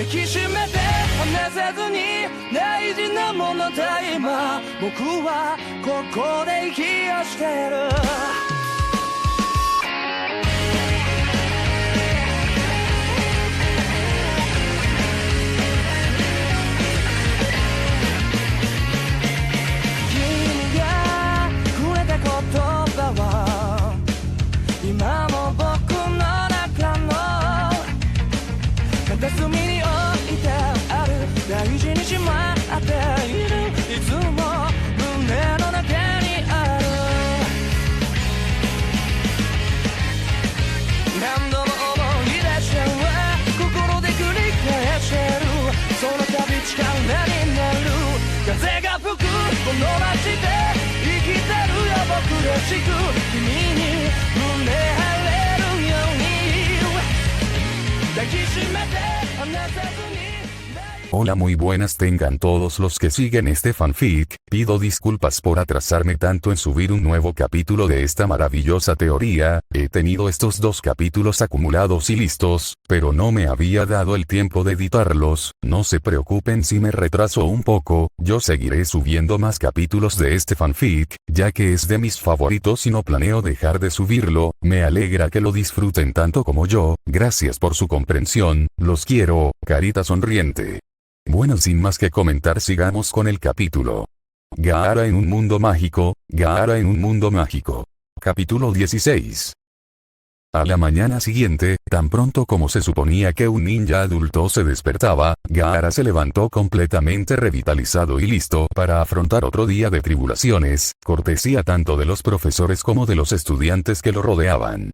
きしめて離さずに大事なものだ今僕はここで息をしてる君がくれた言葉は今も僕の中の片隅に置いてある大事にしまっているいつも胸の中にある何度も思い出しちゃう心で繰り返してるその度力になる風が吹くこの街で生きてるよ僕らしく君に胸張れるように抱きしめて離さずにHola, muy buenas tengan todos los que siguen este fanfic. Pido disculpas por atrasarme tanto en subir un nuevo capítulo de esta maravillosa teoría. He tenido estos 2 capítulos acumulados y listos, pero no me había dado el tiempo de editarlos. No se preocupen si me retraso un poco, yo seguiré subiendo más capítulos de este fanfic, ya que es de mis favoritos y no planeo dejar de subirlo. Me alegra que lo disfruten tanto como yo. Gracias por su comprensión, los quiero, carita sonriente. Bueno, sin más que comentar, sigamos con el capítulo. Gaara en un mundo mágico, Gaara en un mundo mágico. Capítulo 16. A la mañana siguiente, tan pronto como se suponía que un ninja adulto se despertaba, Gaara se levantó completamente revitalizado y listo para afrontar otro día de tribulaciones, cortesía tanto de los profesores como de los estudiantes que lo rodeaban.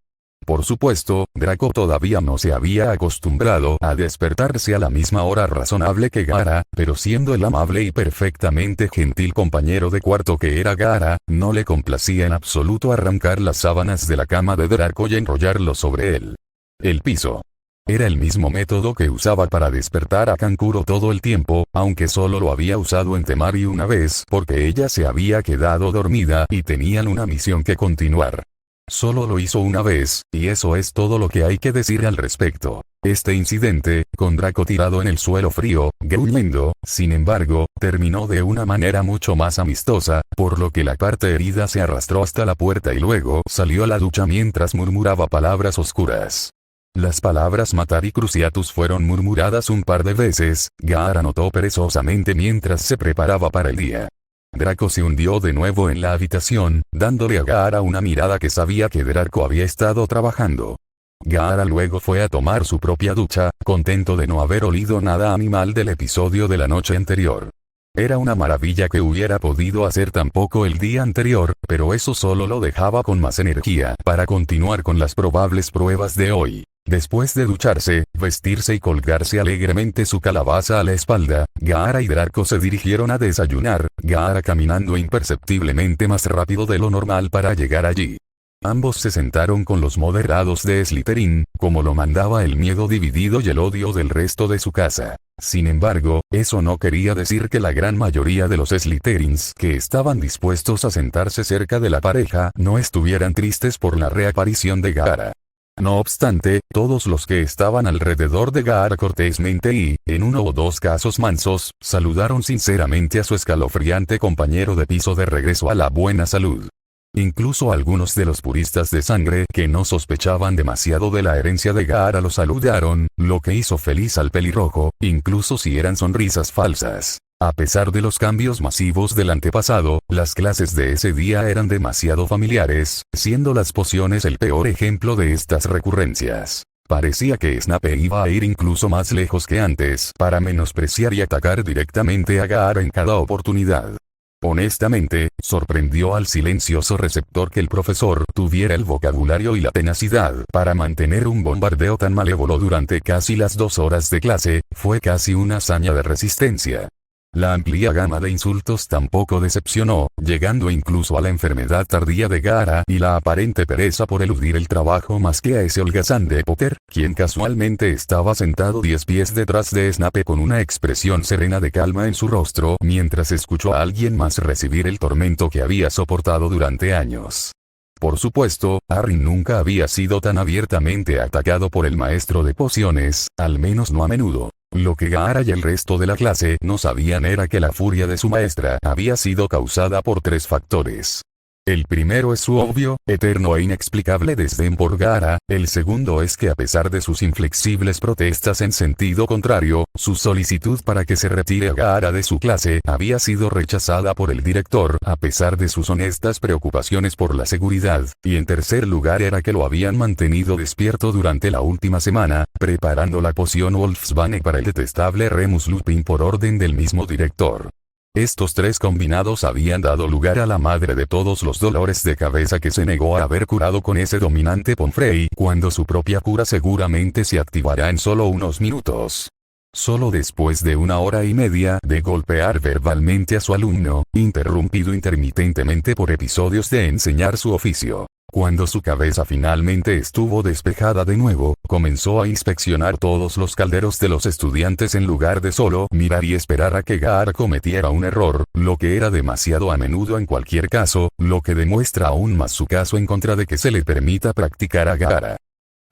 Por supuesto, Draco todavía no se había acostumbrado a despertarse a la misma hora razonable que Gaara, pero siendo el amable y perfectamente gentil compañero de cuarto que era Gaara, no le complacía en absoluto arrancar las sábanas de la cama de Draco y enrollarlo sobre él. El piso. Era el mismo método que usaba para despertar a Kankuro todo el tiempo, aunque solo lo había usado en Temari una vez porque ella se había quedado dormida y tenían una misión que continuar. Solo lo hizo una vez, y eso es todo lo que hay que decir al respecto. Este incidente, con Draco tirado en el suelo frío, gruñendo, sin embargo, terminó de una manera mucho más amistosa, por lo que la parte herida se arrastró hasta la puerta y luego salió a la ducha mientras murmuraba palabras oscuras. Las palabras matar y cruciatus fueron murmuradas un par de veces. Gaara notó perezosamente mientras se preparaba para el día. Draco se hundió de nuevo en la habitación, dándole a Gaara una mirada que sabía que Draco había estado trabajando. Gaara luego fue a tomar su propia ducha, contento de no haber olido nada animal del episodio de la noche anterior. Era una maravilla que hubiera podido hacer tan poco el día anterior, pero eso solo lo dejaba con más energía para continuar con las probables pruebas de hoy. Después de ducharse, vestirse y colgarse alegremente su calabaza a la espalda, Gaara y Draco se dirigieron a desayunar, Gaara caminando imperceptiblemente más rápido de lo normal para llegar allí. Ambos se sentaron con los moderados de Slytherin, como lo mandaba el miedo dividido y el odio del resto de su casa. Sin embargo, eso no quería decir que la gran mayoría de los Slytherins que estaban dispuestos a sentarse cerca de la pareja no estuvieran tristes por la reaparición de Gaara. No obstante, todos los que estaban alrededor de Gaara cortésmente y, en uno o dos casos mansos, saludaron sinceramente a su escalofriante compañero de piso de regreso a la buena salud. Incluso algunos de los puristas de sangre que no sospechaban demasiado de la herencia de Gaara lo saludaron, lo que hizo feliz al pelirrojo, incluso si eran sonrisas falsas. A pesar de los cambios masivos del antepasado, las clases de ese día eran demasiado familiares, siendo las pociones el peor ejemplo de estas recurrencias. Parecía que Snape iba a ir incluso más lejos que antes, para menospreciar y atacar directamente a Gaara en cada oportunidad. Honestamente, sorprendió al silencioso receptor que el profesor tuviera el vocabulario y la tenacidad para mantener un bombardeo tan malévolo durante casi las 2 horas de clase. Fue casi una hazaña de resistencia. La amplia gama de insultos tampoco decepcionó, llegando incluso a la enfermedad tardía de Gaara y la aparente pereza por eludir el trabajo más que a ese holgazán de Potter, quien casualmente estaba sentado 10 pies detrás de Snape con una expresión serena de calma en su rostro mientras escuchó a alguien más recibir el tormento que había soportado durante años. Por supuesto, Harry nunca había sido tan abiertamente atacado por el maestro de pociones, al menos no a menudo. Lo que Gaara y el resto de la clase no sabían era que la furia de su maestra había sido causada por 3 factores. El primero es su obvio, eterno e inexplicable desdén por Gaara, el segundo es que a pesar de sus inflexibles protestas en sentido contrario, su solicitud para que se retire a Gaara de su clase había sido rechazada por el director a pesar de sus honestas preocupaciones por la seguridad, y en tercer lugar era que lo habían mantenido despierto durante la última semana, preparando la poción Wolfsbane para el detestable Remus Lupin por orden del mismo director. Estos 3 combinados habían dado lugar a la madre de todos los dolores de cabeza que se negó a haber curado con ese dominante Pomfrey, cuando su propia cura seguramente se activará en solo unos minutos. Solo después de 1 hora y media de golpear verbalmente a su alumno, interrumpido intermitentemente por episodios de enseñar su oficio. Cuando su cabeza finalmente estuvo despejada de nuevo, comenzó a inspeccionar todos los calderos de los estudiantes en lugar de solo mirar y esperar a que Gaara cometiera un error, lo que era demasiado a menudo en cualquier caso, lo que demuestra aún más su caso en contra de que se le permita practicar a Gaara.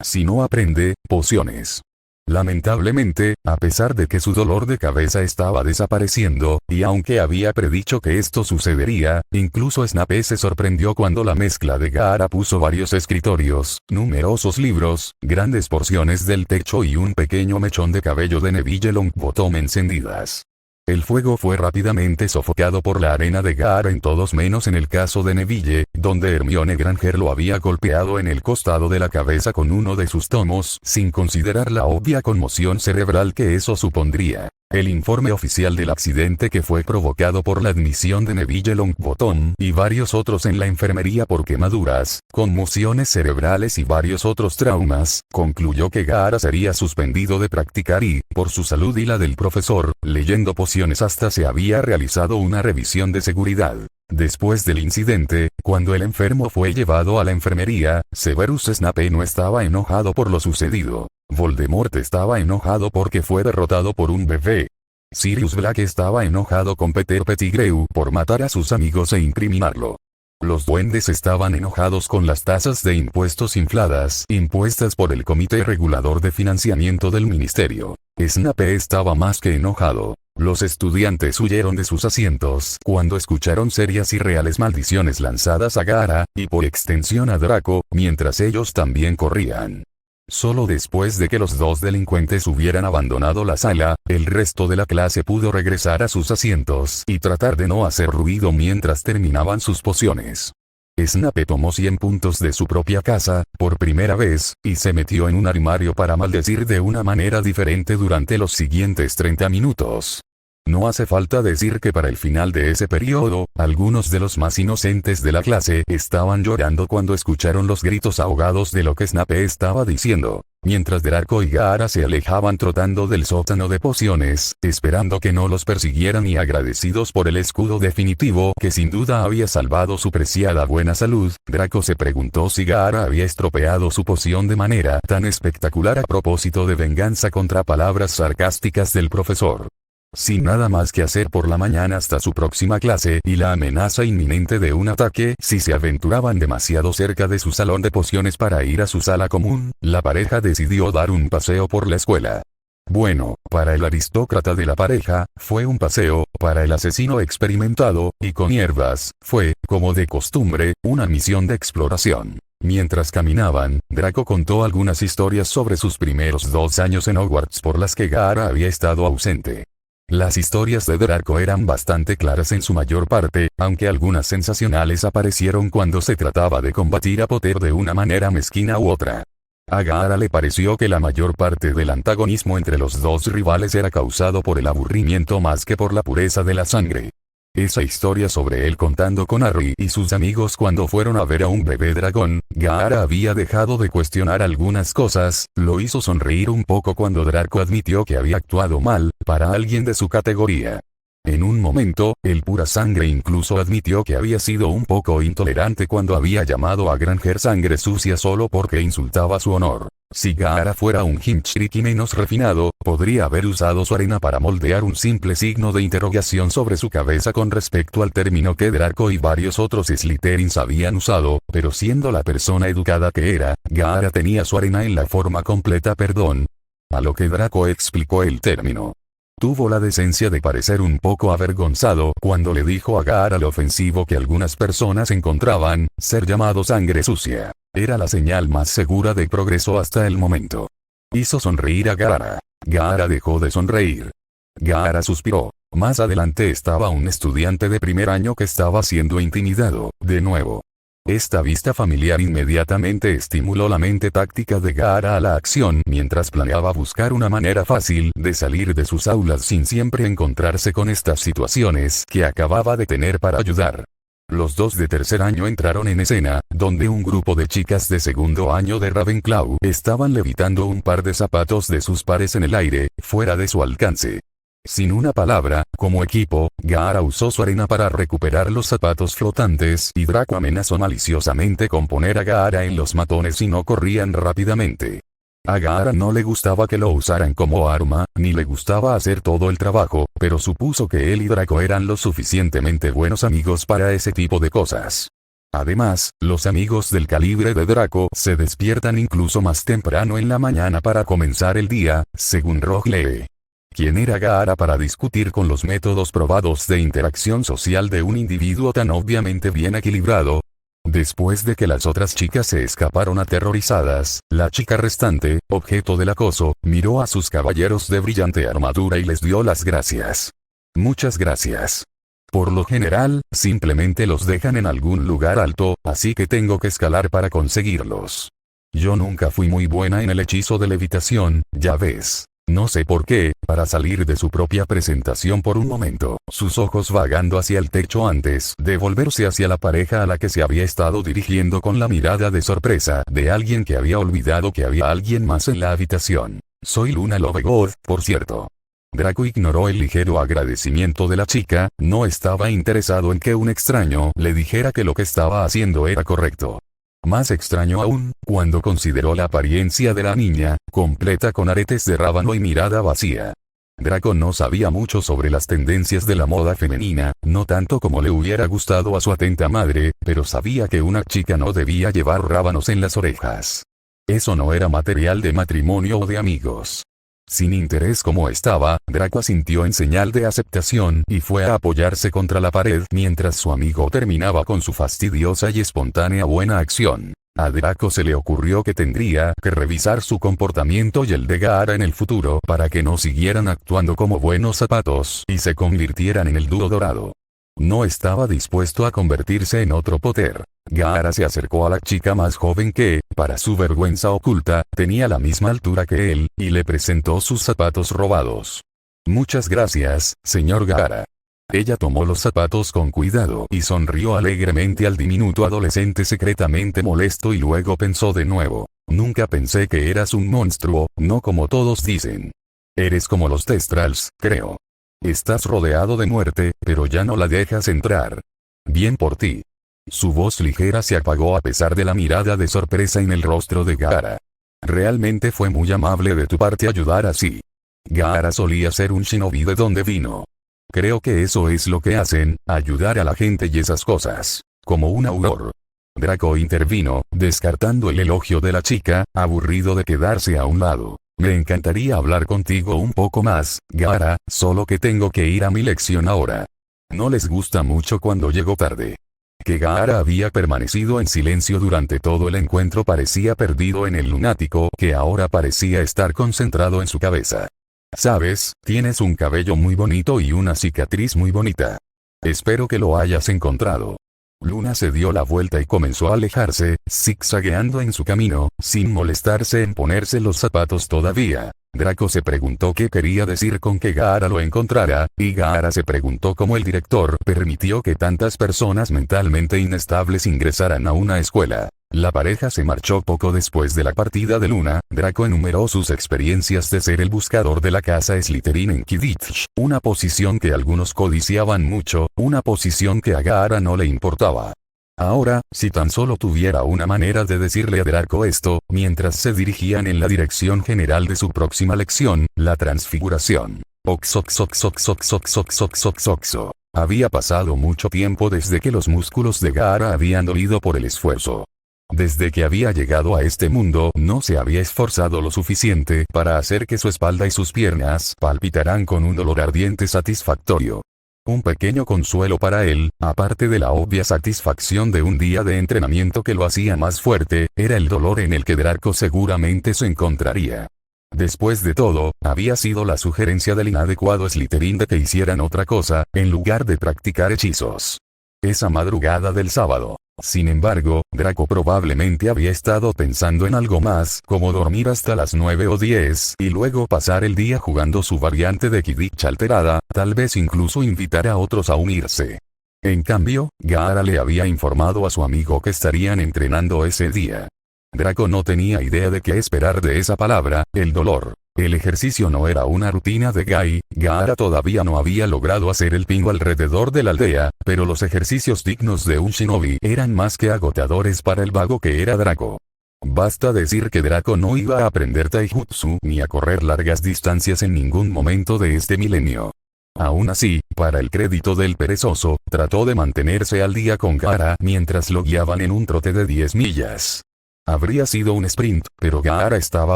Si no aprende, pociones. Lamentablemente, a pesar de que su dolor de cabeza estaba desapareciendo, y aunque había predicho que esto sucedería, incluso Snape se sorprendió cuando la mezcla de Gaara puso varios escritorios, numerosos libros, grandes porciones del techo y un pequeño mechón de cabello de Neville Longbottom encendidas. El fuego fue rápidamente sofocado por la arena de Gaara en todos menos en el caso de Neville, donde Hermione Granger lo había golpeado en el costado de la cabeza con uno de sus tomos, sin considerar la obvia conmoción cerebral que eso supondría. El informe oficial del accidente que fue provocado por la admisión de Neville Longbottom y varios otros en la enfermería por quemaduras, conmociones cerebrales y varios otros traumas, concluyó que Gaara sería suspendido de practicar y, por su salud y la del profesor, leyendo pociones hasta se había realizado una revisión de seguridad. Después del incidente, cuando el enfermo fue llevado a la enfermería, Severus Snape no estaba enojado por lo sucedido. Voldemort estaba enojado porque fue derrotado por un bebé. Sirius Black estaba enojado con Peter Pettigrew por matar a sus amigos e incriminarlo. Los duendes estaban enojados con las tasas de impuestos infladas impuestas por el Comité Regulador de Financiamiento del Ministerio. Snape estaba más que enojado. Los estudiantes huyeron de sus asientos cuando escucharon serias y reales maldiciones lanzadas a Gaara, y por extensión a Draco, mientras ellos también corrían. Solo después de que los 2 delincuentes hubieran abandonado la sala, el resto de la clase pudo regresar a sus asientos y tratar de no hacer ruido mientras terminaban sus pociones. Snape tomó 100 puntos de su propia casa, por primera vez, y se metió en un armario para maldecir de una manera diferente durante los siguientes 30 minutos. No hace falta decir que para el final de ese periodo, algunos de los más inocentes de la clase estaban llorando cuando escucharon los gritos ahogados de lo que Snape estaba diciendo, mientras Draco y Gaara se alejaban trotando del sótano de pociones, esperando que no los persiguieran y agradecidos por el escudo definitivo que sin duda había salvado su preciada buena salud. Draco se preguntó si Gaara había estropeado su poción de manera tan espectacular a propósito de venganza contra palabras sarcásticas del profesor. Sin nada más que hacer por la mañana hasta su próxima clase y la amenaza inminente de un ataque si se aventuraban demasiado cerca de su salón de pociones para ir a su sala común, la pareja decidió dar un paseo por la escuela. Bueno, para el aristócrata de la pareja, fue un paseo, para el asesino experimentado, y con hierbas, fue, como de costumbre, una misión de exploración. Mientras caminaban, Draco contó algunas historias sobre sus primeros 2 años en Hogwarts por las que Gaara había estado ausente. Las historias de Draco eran bastante claras en su mayor parte, aunque algunas sensacionales aparecieron cuando se trataba de combatir a Potter de una manera mezquina u otra. A Gaara le pareció que la mayor parte del antagonismo entre los 2 rivales era causado por el aburrimiento más que por la pureza de la sangre. Esa historia sobre él contando con Harry y sus amigos cuando fueron a ver a un bebé dragón, Gaara había dejado de cuestionar algunas cosas, lo hizo sonreír un poco cuando Draco admitió que había actuado mal, para alguien de su categoría. En un momento, el pura sangre incluso admitió que había sido un poco intolerante cuando había llamado a Granger sangre sucia solo porque insultaba su honor. Si Gaara fuera un Hinchiriki menos refinado, podría haber usado su arena para moldear un simple signo de interrogación sobre su cabeza con respecto al término que Draco y varios otros Slytherins habían usado, pero siendo la persona educada que era, Gaara tenía su arena en la forma completa perdón. A lo que Draco explicó el término. Tuvo la decencia de parecer un poco avergonzado cuando le dijo a Gaara lo ofensivo que algunas personas encontraban, ser llamado sangre sucia. Era la señal más segura de progreso hasta el momento. Hizo sonreír a Gaara. Gaara dejó de sonreír. Gaara suspiró. Más adelante estaba un estudiante de primer año que estaba siendo intimidado, de nuevo. Esta vista familiar inmediatamente estimuló la mente táctica de Gaara a la acción mientras planeaba buscar una manera fácil de salir de sus aulas sin siempre encontrarse con estas situaciones que acababa de tener para ayudar. Los dos de tercer año entraron en escena, donde un grupo de chicas de segundo año de Ravenclaw estaban levitando un par de zapatos de sus pares en el aire, fuera de su alcance. Sin una palabra, como equipo, Gaara usó su arena para recuperar los zapatos flotantes y Draco amenazó maliciosamente con poner a Gaara en los matones si no corrían rápidamente. A Gaara no le gustaba que lo usaran como arma, ni le gustaba hacer todo el trabajo, pero supuso que él y Draco eran lo suficientemente buenos amigos para ese tipo de cosas. Además, los amigos del calibre de Draco se despiertan incluso más temprano en la mañana para comenzar el día, según Rogue. ¿Quién era Gaara para discutir con los métodos probados de interacción social de un individuo tan obviamente bien equilibrado? Después de que las otras chicas se escaparon aterrorizadas, la chica restante, objeto del acoso, miró a sus caballeros de brillante armadura y les dio las gracias. Muchas gracias. Por lo general, simplemente los dejan en algún lugar alto, así que tengo que escalar para conseguirlos. Yo nunca fui muy buena en el hechizo de levitación, ya ves. No sé por qué, para salir de su propia presentación por un momento, sus ojos vagando hacia el techo antes de volverse hacia la pareja a la que se había estado dirigiendo con la mirada de sorpresa de alguien que había olvidado que había alguien más en la habitación. Soy Luna Lovegood, por cierto. Draco ignoró el ligero agradecimiento de la chica, no estaba interesado en que un extraño le dijera que lo que estaba haciendo era correcto. Más extraño aún, cuando consideró la apariencia de la niña, completa con aretes de rábano y mirada vacía. Draco no sabía mucho sobre las tendencias de la moda femenina, no tanto como le hubiera gustado a su atenta madre, pero sabía que una chica no debía llevar rábanos en las orejas. Eso no era material de matrimonio o de amigos. Sin interés como estaba, Draco asintió en señal de aceptación y fue a apoyarse contra la pared mientras su amigo terminaba con su fastidiosa y espontánea buena acción. A Draco se le ocurrió que tendría que revisar su comportamiento y el de Gaara en el futuro para que no siguieran actuando como buenos zapatos y se convirtieran en el dúo dorado. No estaba dispuesto a convertirse en otro Potter. Gaara se acercó a la chica más joven que, para su vergüenza oculta, tenía la misma altura que él, y le presentó sus zapatos robados. Muchas gracias, señor Gaara. Ella tomó los zapatos con cuidado y sonrió alegremente al diminuto adolescente secretamente molesto y luego pensó de nuevo. Nunca pensé que eras un monstruo, no como todos dicen. Eres como los Thestrals, creo. Estás rodeado de muerte, pero ya no la dejas entrar. Bien por ti. Su voz ligera se apagó a pesar de la mirada de sorpresa en el rostro de Gaara. Realmente fue muy amable de tu parte ayudar así. Gaara solía ser un shinobi de donde vino. Creo que eso es lo que hacen, ayudar a la gente y esas cosas. Como un auror. Draco intervino, descartando el elogio de la chica, aburrido de quedarse a un lado. Me encantaría hablar contigo un poco más, Gaara, solo que tengo que ir a mi lección ahora. No les gusta mucho cuando llego tarde. Que Gaara había permanecido en silencio durante todo el encuentro parecía perdido en el lunático que ahora parecía estar concentrado en su cabeza. Sabes, tienes un cabello muy bonito y una cicatriz muy bonita. Espero que lo hayas encontrado. Luna se dio la vuelta y comenzó a alejarse, zigzagueando en su camino, sin molestarse en ponerse los zapatos todavía. Draco se preguntó qué quería decir con que Gaara lo encontrara, y Gaara se preguntó cómo el director permitió que tantas personas mentalmente inestables ingresaran a una escuela. La pareja se marchó poco después de la partida de Luna. Draco enumeró sus experiencias de ser el buscador de la casa Slytherin en Quidditch, una posición que algunos codiciaban mucho, una posición que a Gaara no le importaba. Ahora, si tan solo tuviera una manera de decirle a Draco esto, mientras se dirigían en la dirección general de su próxima lección, la transfiguración. Oxoxoxoxoxoxoxoxoxoxo. Había pasado mucho tiempo desde que los músculos de Gaara habían dolido por el esfuerzo. Desde que había llegado a este mundo no se había esforzado lo suficiente para hacer que su espalda y sus piernas palpitaran con un dolor ardiente satisfactorio. Un pequeño consuelo para él, aparte de la obvia satisfacción de un día de entrenamiento que lo hacía más fuerte, era el dolor en el que Draco seguramente se encontraría. Después de todo, había sido la sugerencia del inadecuado Slytherin de que hicieran otra cosa, en lugar de practicar hechizos. Esa madrugada del sábado. Sin embargo, Draco probablemente había estado pensando en algo más, como dormir hasta las 9 o 10 y luego pasar el día jugando su variante de Quidditch alterada, tal vez incluso invitar a otros a unirse. En cambio, Gaara le había informado a su amigo que estarían entrenando ese día. Draco no tenía idea de qué esperar de esa palabra, el dolor. El ejercicio no era una rutina de Guy, Gaara todavía no había logrado hacer el pingo alrededor de la aldea, pero los ejercicios dignos de un shinobi eran más que agotadores para el vago que era Draco. Basta decir que Draco no iba a aprender taijutsu ni a correr largas distancias en ningún momento de este milenio. Aún así, para el crédito del perezoso, trató de mantenerse al día con Gaara mientras lo guiaban en un trote de 10 millas. Habría sido un sprint, pero Gaara estaba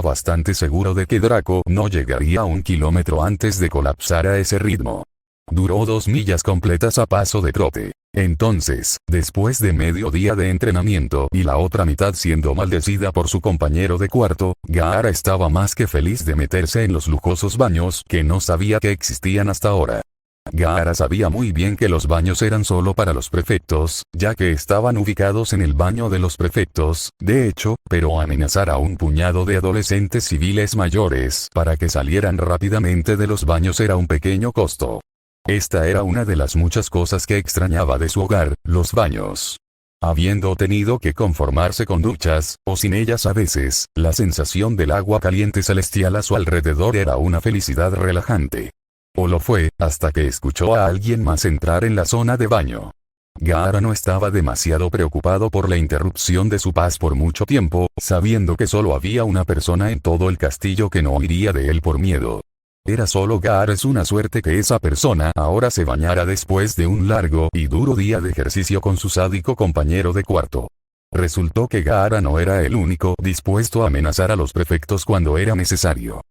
bastante seguro de que Draco no llegaría a 1 kilómetro antes de colapsar a ese ritmo. Duró 2 millas completas a paso de trote. Entonces, después de medio día de entrenamiento y la otra mitad siendo maldecida por su compañero de cuarto, Gaara estaba más que feliz de meterse en los lujosos baños que no sabía que existían hasta ahora. Gaara sabía muy bien que los baños eran solo para los prefectos, ya que estaban ubicados en el baño de los prefectos, de hecho, pero amenazar a un puñado de adolescentes civiles mayores para que salieran rápidamente de los baños era un pequeño costo. Esta era una de las muchas cosas que extrañaba de su hogar, los baños. Habiendo tenido que conformarse con duchas, o sin ellas a veces, la sensación del agua caliente celestial a su alrededor era una felicidad relajante. O lo fue, hasta que escuchó a alguien más entrar en la zona de baño. Gaara no estaba demasiado preocupado por la interrupción de su paz por mucho tiempo, sabiendo que solo había una persona en todo el castillo que no huiría de él por miedo. Era solo Gaara. Es una suerte que esa persona ahora se bañara después de un largo y duro día de ejercicio con su sádico compañero de cuarto. Resultó que Gaara no era el único dispuesto a amenazar a los prefectos cuando era necesario.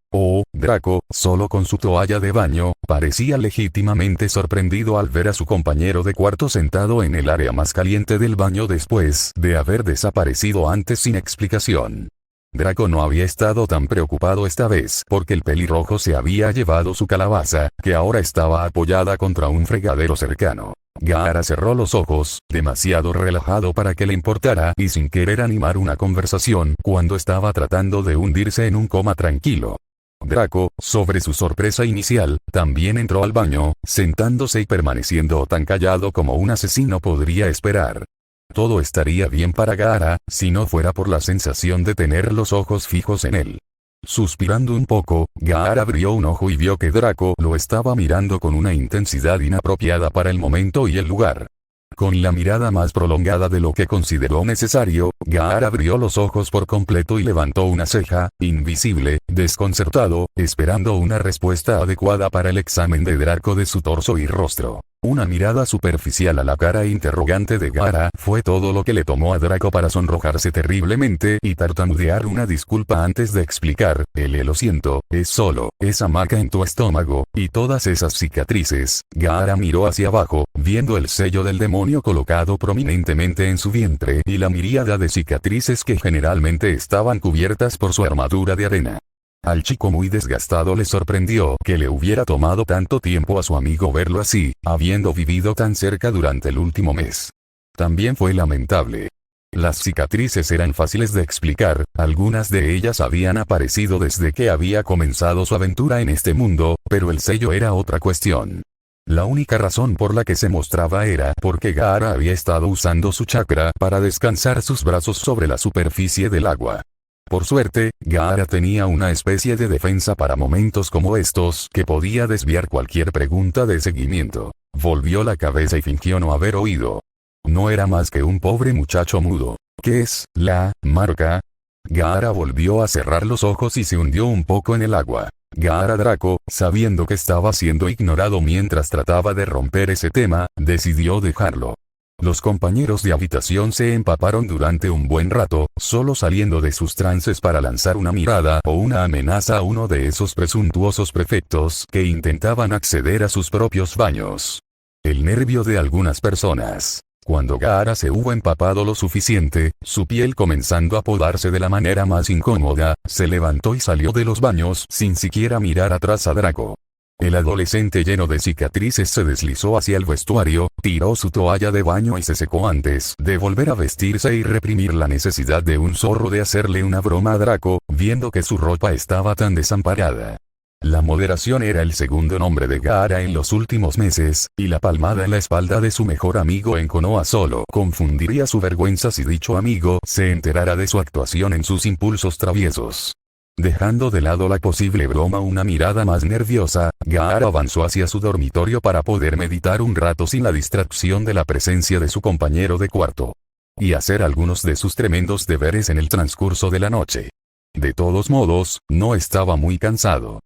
Draco, solo con su toalla de baño, parecía legítimamente sorprendido al ver a su compañero de cuarto sentado en el área más caliente del baño después de haber desaparecido antes sin explicación. Draco no había estado tan preocupado esta vez porque el pelirrojo se había llevado su calabaza, que ahora estaba apoyada contra un fregadero cercano. Gaara cerró los ojos, demasiado relajado para que le importara y sin querer animar una conversación cuando estaba tratando de hundirse en un coma tranquilo. Draco, sobre su sorpresa inicial, también entró al baño, sentándose y permaneciendo tan callado como un asesino podría esperar. Todo estaría bien para Gaara, si no fuera por la sensación de tener los ojos fijos en él. Suspirando un poco, Gaara abrió un ojo y vio que Draco lo estaba mirando con una intensidad inapropiada para el momento y el lugar. Con la mirada más prolongada de lo que consideró necesario, Gaara abrió los ojos por completo y levantó una ceja, invisible, desconcertado, esperando una respuesta adecuada para el examen de Draco de su torso y rostro. Una mirada superficial a la cara interrogante de Gaara fue todo lo que le tomó a Draco para sonrojarse terriblemente y tartamudear una disculpa antes de explicar: lo siento, es solo esa marca en tu estómago, y todas esas cicatrices. Gaara miró hacia abajo, viendo el sello del demonio colocado prominentemente en su vientre y la miríada de cicatrices que generalmente estaban cubiertas por su armadura de arena. Al chico muy desgastado le sorprendió que le hubiera tomado tanto tiempo a su amigo verlo así, habiendo vivido tan cerca durante el último mes. También fue lamentable. Las cicatrices eran fáciles de explicar, algunas de ellas habían aparecido desde que había comenzado su aventura en este mundo, pero el sello era otra cuestión. La única razón por la que se mostraba era porque Gaara había estado usando su chakra para descansar sus brazos sobre la superficie del agua. Por suerte, Gaara tenía una especie de defensa para momentos como estos que podía desviar cualquier pregunta de seguimiento. Volvió la cabeza y fingió no haber oído. No era más que un pobre muchacho mudo. ¿Qué es la marca? Gaara volvió a cerrar los ojos y se hundió un poco en el agua. Gaara Draco, sabiendo que estaba siendo ignorado mientras trataba de romper ese tema, decidió dejarlo. Los compañeros de habitación se empaparon durante un buen rato, solo saliendo de sus trances para lanzar una mirada o una amenaza a uno de esos presuntuosos prefectos que intentaban acceder a sus propios baños. El nervio de algunas personas. Cuando Gaara se hubo empapado lo suficiente, su piel comenzando a podarse de la manera más incómoda, se levantó y salió de los baños sin siquiera mirar atrás a Draco. El adolescente lleno de cicatrices se deslizó hacia el vestuario, tiró su toalla de baño y se secó antes de volver a vestirse y reprimir la necesidad de un zorro de hacerle una broma a Draco, viendo que su ropa estaba tan desamparada. La moderación era el segundo nombre de Gaara en los últimos meses, y la palmada en la espalda de su mejor amigo en Konoha solo confundiría su vergüenza si dicho amigo se enterara de su actuación en sus impulsos traviesos. Dejando de lado la posible broma una mirada más nerviosa, Gaara avanzó hacia su dormitorio para poder meditar un rato sin la distracción de la presencia de su compañero de cuarto. Y hacer algunos de sus tremendos deberes en el transcurso de la noche. De todos modos, no estaba muy cansado.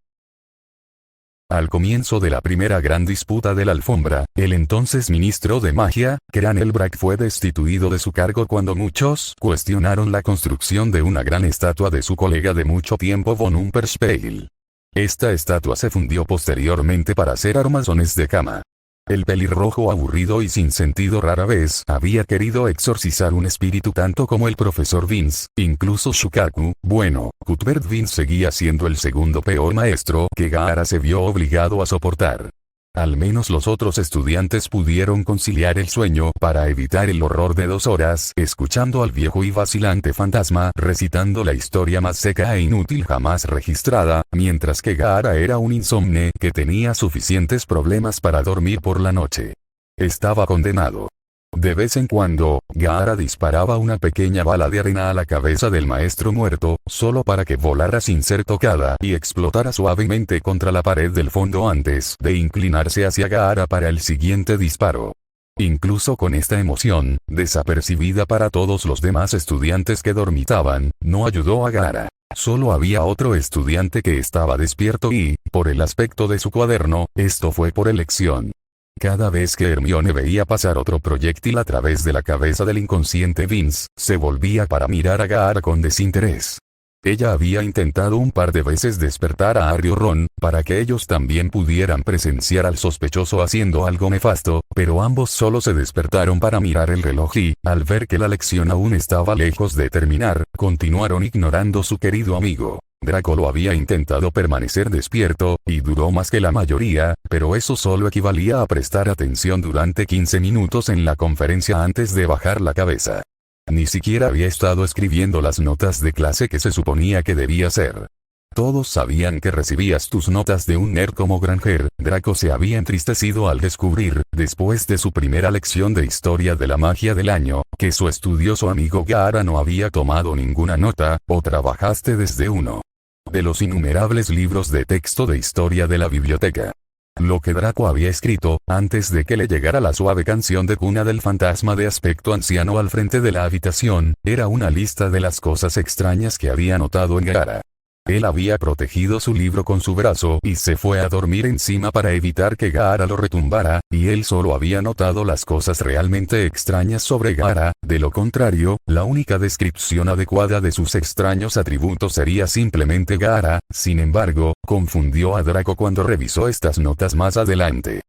Al comienzo de la primera gran disputa de la alfombra, el entonces ministro de magia, Cranelbrack, fue destituido de su cargo cuando muchos cuestionaron la construcción de una gran estatua de su colega de mucho tiempo von Umperspiegel. Esta estatua se fundió posteriormente para hacer armazones de cama. El pelirrojo aburrido y sin sentido rara vez había querido exorcizar un espíritu tanto como el profesor Vince, incluso Shukaku. Bueno, Cuthbert Vince seguía siendo el segundo peor maestro que Gaara se vio obligado a soportar. Al menos los otros estudiantes pudieron conciliar el sueño para evitar el horror de 2 horas escuchando al viejo y vacilante fantasma recitando la historia más seca e inútil jamás registrada, mientras que Gaara era un insomne que tenía suficientes problemas para dormir por la noche. Estaba condenado. De vez en cuando, Gaara disparaba una pequeña bala de arena a la cabeza del maestro muerto, solo para que volara sin ser tocada y explotara suavemente contra la pared del fondo antes de inclinarse hacia Gaara para el siguiente disparo. Incluso con esta emoción, desapercibida para todos los demás estudiantes que dormitaban, no ayudó a Gaara. Solo había otro estudiante que estaba despierto y, por el aspecto de su cuaderno, esto fue por elección. Cada vez que Hermione veía pasar otro proyectil a través de la cabeza del inconsciente Vince, se volvía para mirar a Gaara con desinterés. Ella había intentado un par de veces despertar a Harry o Ron, para que ellos también pudieran presenciar al sospechoso haciendo algo nefasto, pero ambos solo se despertaron para mirar el reloj y, al ver que la lección aún estaba lejos de terminar, continuaron ignorando su querido amigo. Draco lo había intentado permanecer despierto, y duró más que la mayoría, pero eso solo equivalía a prestar atención durante 15 minutos en la conferencia antes de bajar la cabeza. Ni siquiera había estado escribiendo las notas de clase que se suponía que debía hacer. Todos sabían que recibías tus notas de un nerd como Granger. Draco se había entristecido al descubrir, después de su primera lección de historia de la magia del año, que su estudioso amigo Gaara no había tomado ninguna nota, o trabajaste desde uno de los innumerables libros de texto de historia de la biblioteca. Lo que Draco había escrito, antes de que le llegara la suave canción de cuna del fantasma de aspecto anciano al frente de la habitación, era una lista de las cosas extrañas que había notado en Gaara. Él había protegido su libro con su brazo y se fue a dormir encima para evitar que Gaara lo retumbara, y él solo había notado las cosas realmente extrañas sobre Gaara. De lo contrario, la única descripción adecuada de sus extraños atributos sería simplemente Gaara. Sin embargo, confundió a Draco cuando revisó estas notas más adelante.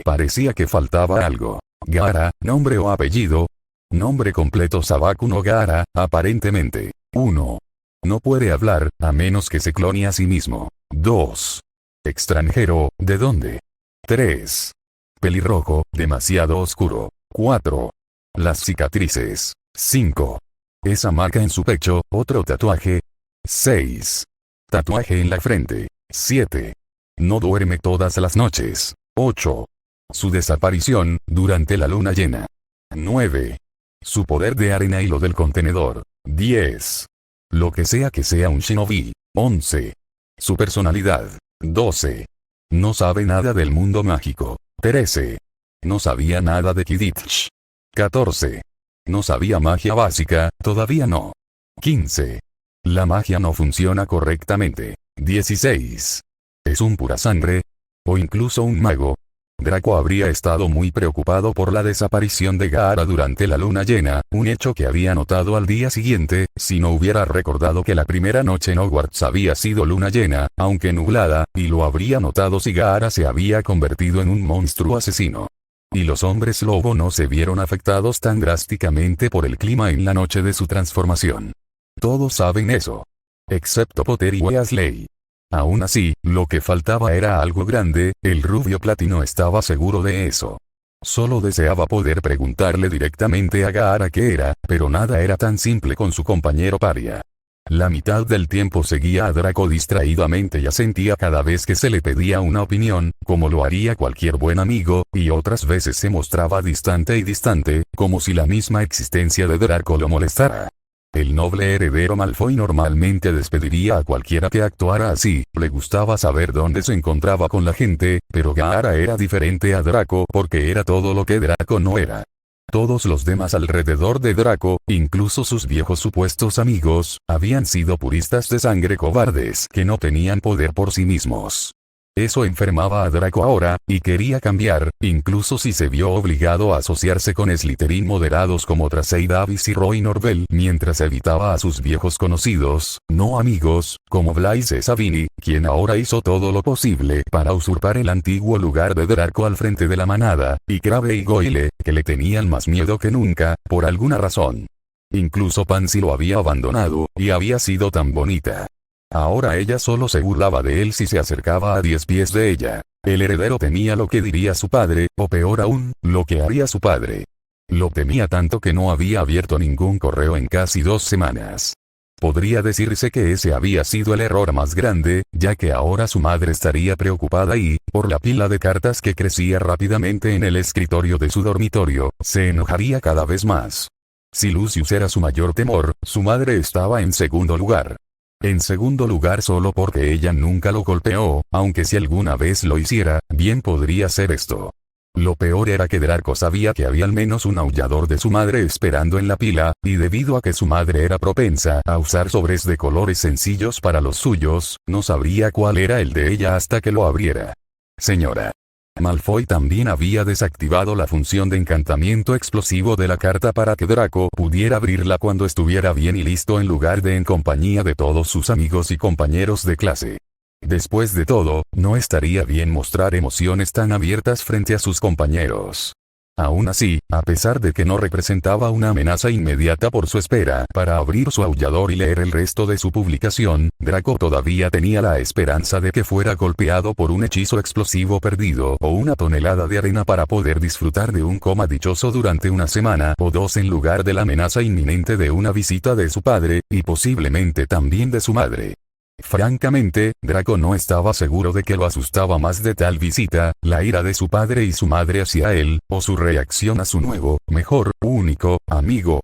Parecía que faltaba algo. Gaara, nombre o apellido. Nombre completo Sabaku no Gaara, aparentemente. 1. No puede hablar, a menos que se clone a sí mismo. 2. Extranjero, ¿de dónde? 3. Pelirrojo, demasiado oscuro. 4. Las cicatrices. 5. Esa marca en su pecho, otro tatuaje. 6. Tatuaje en la frente. 7. No duerme todas las noches. 8. Su desaparición, durante la luna llena. 9. Su poder de arena y lo del contenedor. 10. Lo que sea un shinobi. 11. Su personalidad. 12. No sabe nada del mundo mágico. 13. No sabía nada de Quidditch. 14. No sabía magia básica, todavía no. 15. La magia no funciona correctamente. 16. ¿Es un pura sangre? ¿O incluso un mago? Draco habría estado muy preocupado por la desaparición de Gaara durante la luna llena, un hecho que había notado al día siguiente, si no hubiera recordado que la primera noche en Hogwarts había sido luna llena, aunque nublada, y lo habría notado si Gaara se había convertido en un monstruo asesino. Y los hombres lobo no se vieron afectados tan drásticamente por el clima en la noche de su transformación. Todos saben eso. Excepto Potter y Weasley. Aún así, lo que faltaba era algo grande, el rubio platino estaba seguro de eso. Solo deseaba poder preguntarle directamente a Gaara qué era, pero nada era tan simple con su compañero paria. La mitad del tiempo seguía a Draco distraídamente y asentía cada vez que se le pedía una opinión, como lo haría cualquier buen amigo, y otras veces se mostraba distante, como si la misma existencia de Draco lo molestara. El noble heredero Malfoy normalmente despediría a cualquiera que actuara así, le gustaba saber dónde se encontraba con la gente, pero Gaara era diferente a Draco porque era todo lo que Draco no era. Todos los demás alrededor de Draco, incluso sus viejos supuestos amigos, habían sido puristas de sangre cobardes que no tenían poder por sí mismos. Eso enfermaba a Draco ahora, y quería cambiar, incluso si se vio obligado a asociarse con Slytherin moderados como Tracey Davis y Roy Norvell mientras evitaba a sus viejos conocidos, no amigos, como Blaise Sabini, quien ahora hizo todo lo posible para usurpar el antiguo lugar de Draco al frente de la manada, y Crabbe y Goyle, que le tenían más miedo que nunca, por alguna razón. Incluso Pansy lo había abandonado, y había sido tan bonita. Ahora ella solo se burlaba de él si se acercaba a 10 pies de ella. El heredero temía lo que diría su padre, o peor aún, lo que haría su padre. Lo temía tanto que no había abierto ningún correo en casi 2 semanas. Podría decirse que ese había sido el error más grande, ya que ahora su madre estaría preocupada y, por la pila de cartas que crecía rápidamente en el escritorio de su dormitorio, se enojaría cada vez más. Si Lucius era su mayor temor, su madre estaba en segundo lugar. En segundo lugar solo porque ella nunca lo golpeó, aunque si alguna vez lo hiciera, bien podría ser esto. Lo peor era que Draco sabía que había al menos un aullador de su madre esperando en la pila, y debido a que su madre era propensa a usar sobres de colores sencillos para los suyos, no sabría cuál era el de ella hasta que lo abriera. Señora Malfoy también había desactivado la función de encantamiento explosivo de la carta para que Draco pudiera abrirla cuando estuviera bien y listo en lugar de en compañía de todos sus amigos y compañeros de clase. Después de todo, no estaría bien mostrar emociones tan abiertas frente a sus compañeros. Aún así, a pesar de que no representaba una amenaza inmediata por su espera para abrir su aullador y leer el resto de su publicación, Draco todavía tenía la esperanza de que fuera golpeado por un hechizo explosivo perdido o una tonelada de arena para poder disfrutar de un coma dichoso durante una semana o 2 en lugar de la amenaza inminente de una visita de su padre, y posiblemente también de su madre. Francamente, Draco no estaba seguro de que lo asustaba más de tal visita, la ira de su padre y su madre hacia él, o su reacción a su nuevo, mejor, único, amigo.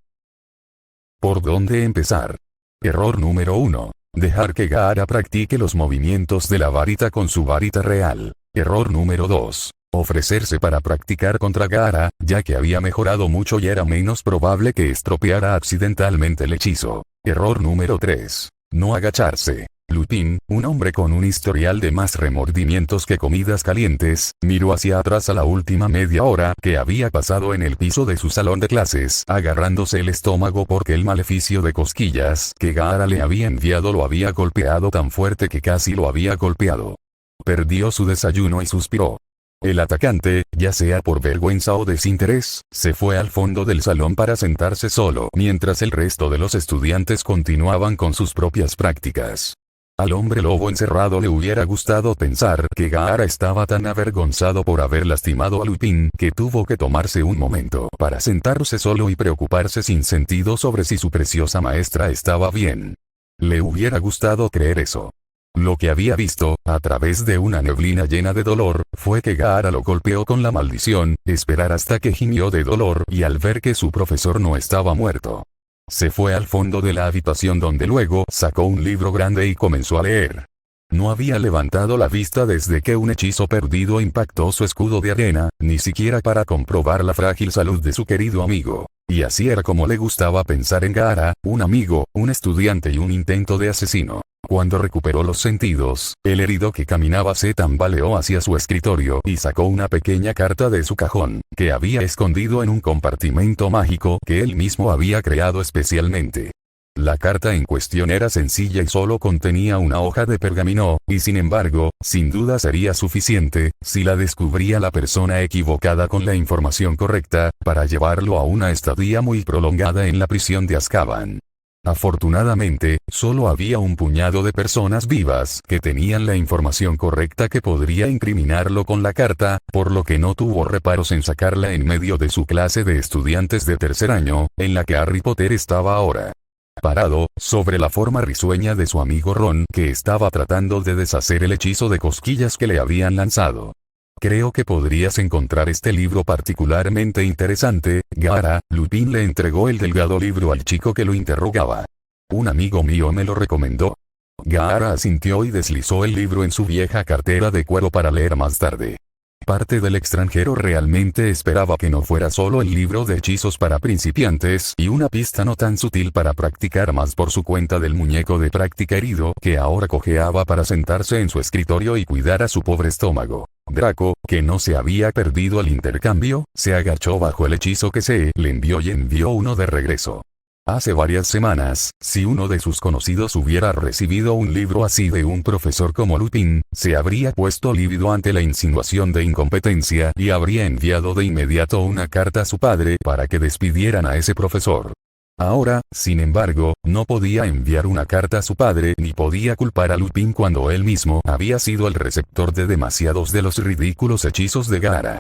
¿Por dónde empezar? Error número 1. Dejar que Gaara practique los movimientos de la varita con su varita real. Error número 2. Ofrecerse para practicar contra Gaara, ya que había mejorado mucho y era menos probable que estropeara accidentalmente el hechizo. Error número 3. No agacharse. Lupin, un hombre con un historial de más remordimientos que comidas calientes, miró hacia atrás a la última media hora que había pasado en el piso de su salón de clases, agarrándose el estómago porque el maleficio de cosquillas que Gaara le había enviado lo había golpeado tan fuerte que casi lo había golpeado. Perdió su desayuno y suspiró. El atacante, ya sea por vergüenza o desinterés, se fue al fondo del salón para sentarse solo mientras el resto de los estudiantes continuaban con sus propias prácticas. Al hombre lobo encerrado le hubiera gustado pensar que Gaara estaba tan avergonzado por haber lastimado a Lupin que tuvo que tomarse un momento para sentarse solo y preocuparse sin sentido sobre si su preciosa maestra estaba bien. Le hubiera gustado creer eso. Lo que había visto, a través de una neblina llena de dolor, fue que Gaara lo golpeó con la maldición, esperar hasta que gimió de dolor y al ver que su profesor no estaba muerto. Se fue al fondo de la habitación donde luego sacó un libro grande y comenzó a leer. No había levantado la vista desde que un hechizo perdido impactó su escudo de arena, ni siquiera para comprobar la frágil salud de su querido amigo. Y así era como le gustaba pensar en Gaara, un amigo, un estudiante y un intento de asesino. Cuando recuperó los sentidos, el herido que caminaba se tambaleó hacia su escritorio y sacó una pequeña carta de su cajón, que había escondido en un compartimento mágico que él mismo había creado especialmente. La carta en cuestión era sencilla y solo contenía una hoja de pergamino, y sin embargo, sin duda sería suficiente, si la descubría la persona equivocada con la información correcta, para llevarlo a una estadía muy prolongada en la prisión de Azkaban. Afortunadamente, solo había un puñado de personas vivas que tenían la información correcta que podría incriminarlo con la carta, por lo que no tuvo reparos en sacarla en medio de su clase de estudiantes de tercer año, en la que Harry Potter estaba ahora parado, sobre la forma risueña de su amigo Ron, que estaba tratando de deshacer el hechizo de cosquillas que le habían lanzado. Creo que podrías encontrar este libro particularmente interesante, Gaara. Lupin le entregó el delgado libro al chico que lo interrogaba. Un amigo mío me lo recomendó. Gaara asintió y deslizó el libro en su vieja cartera de cuero para leer más tarde. Parte del extranjero realmente esperaba que no fuera solo el libro de hechizos para principiantes y una pista no tan sutil para practicar más por su cuenta del muñeco de práctica herido que ahora cojeaba para sentarse en su escritorio y cuidar a su pobre estómago. Draco, que no se había perdido el intercambio, se agachó bajo el hechizo que se le envió y envió uno de regreso. Hace varias semanas, si uno de sus conocidos hubiera recibido un libro así de un profesor como Lupin, se habría puesto lívido ante la insinuación de incompetencia y habría enviado de inmediato una carta a su padre para que despidieran a ese profesor. Ahora, sin embargo, no podía enviar una carta a su padre ni podía culpar a Lupin cuando él mismo había sido el receptor de demasiados de los ridículos hechizos de Gaara.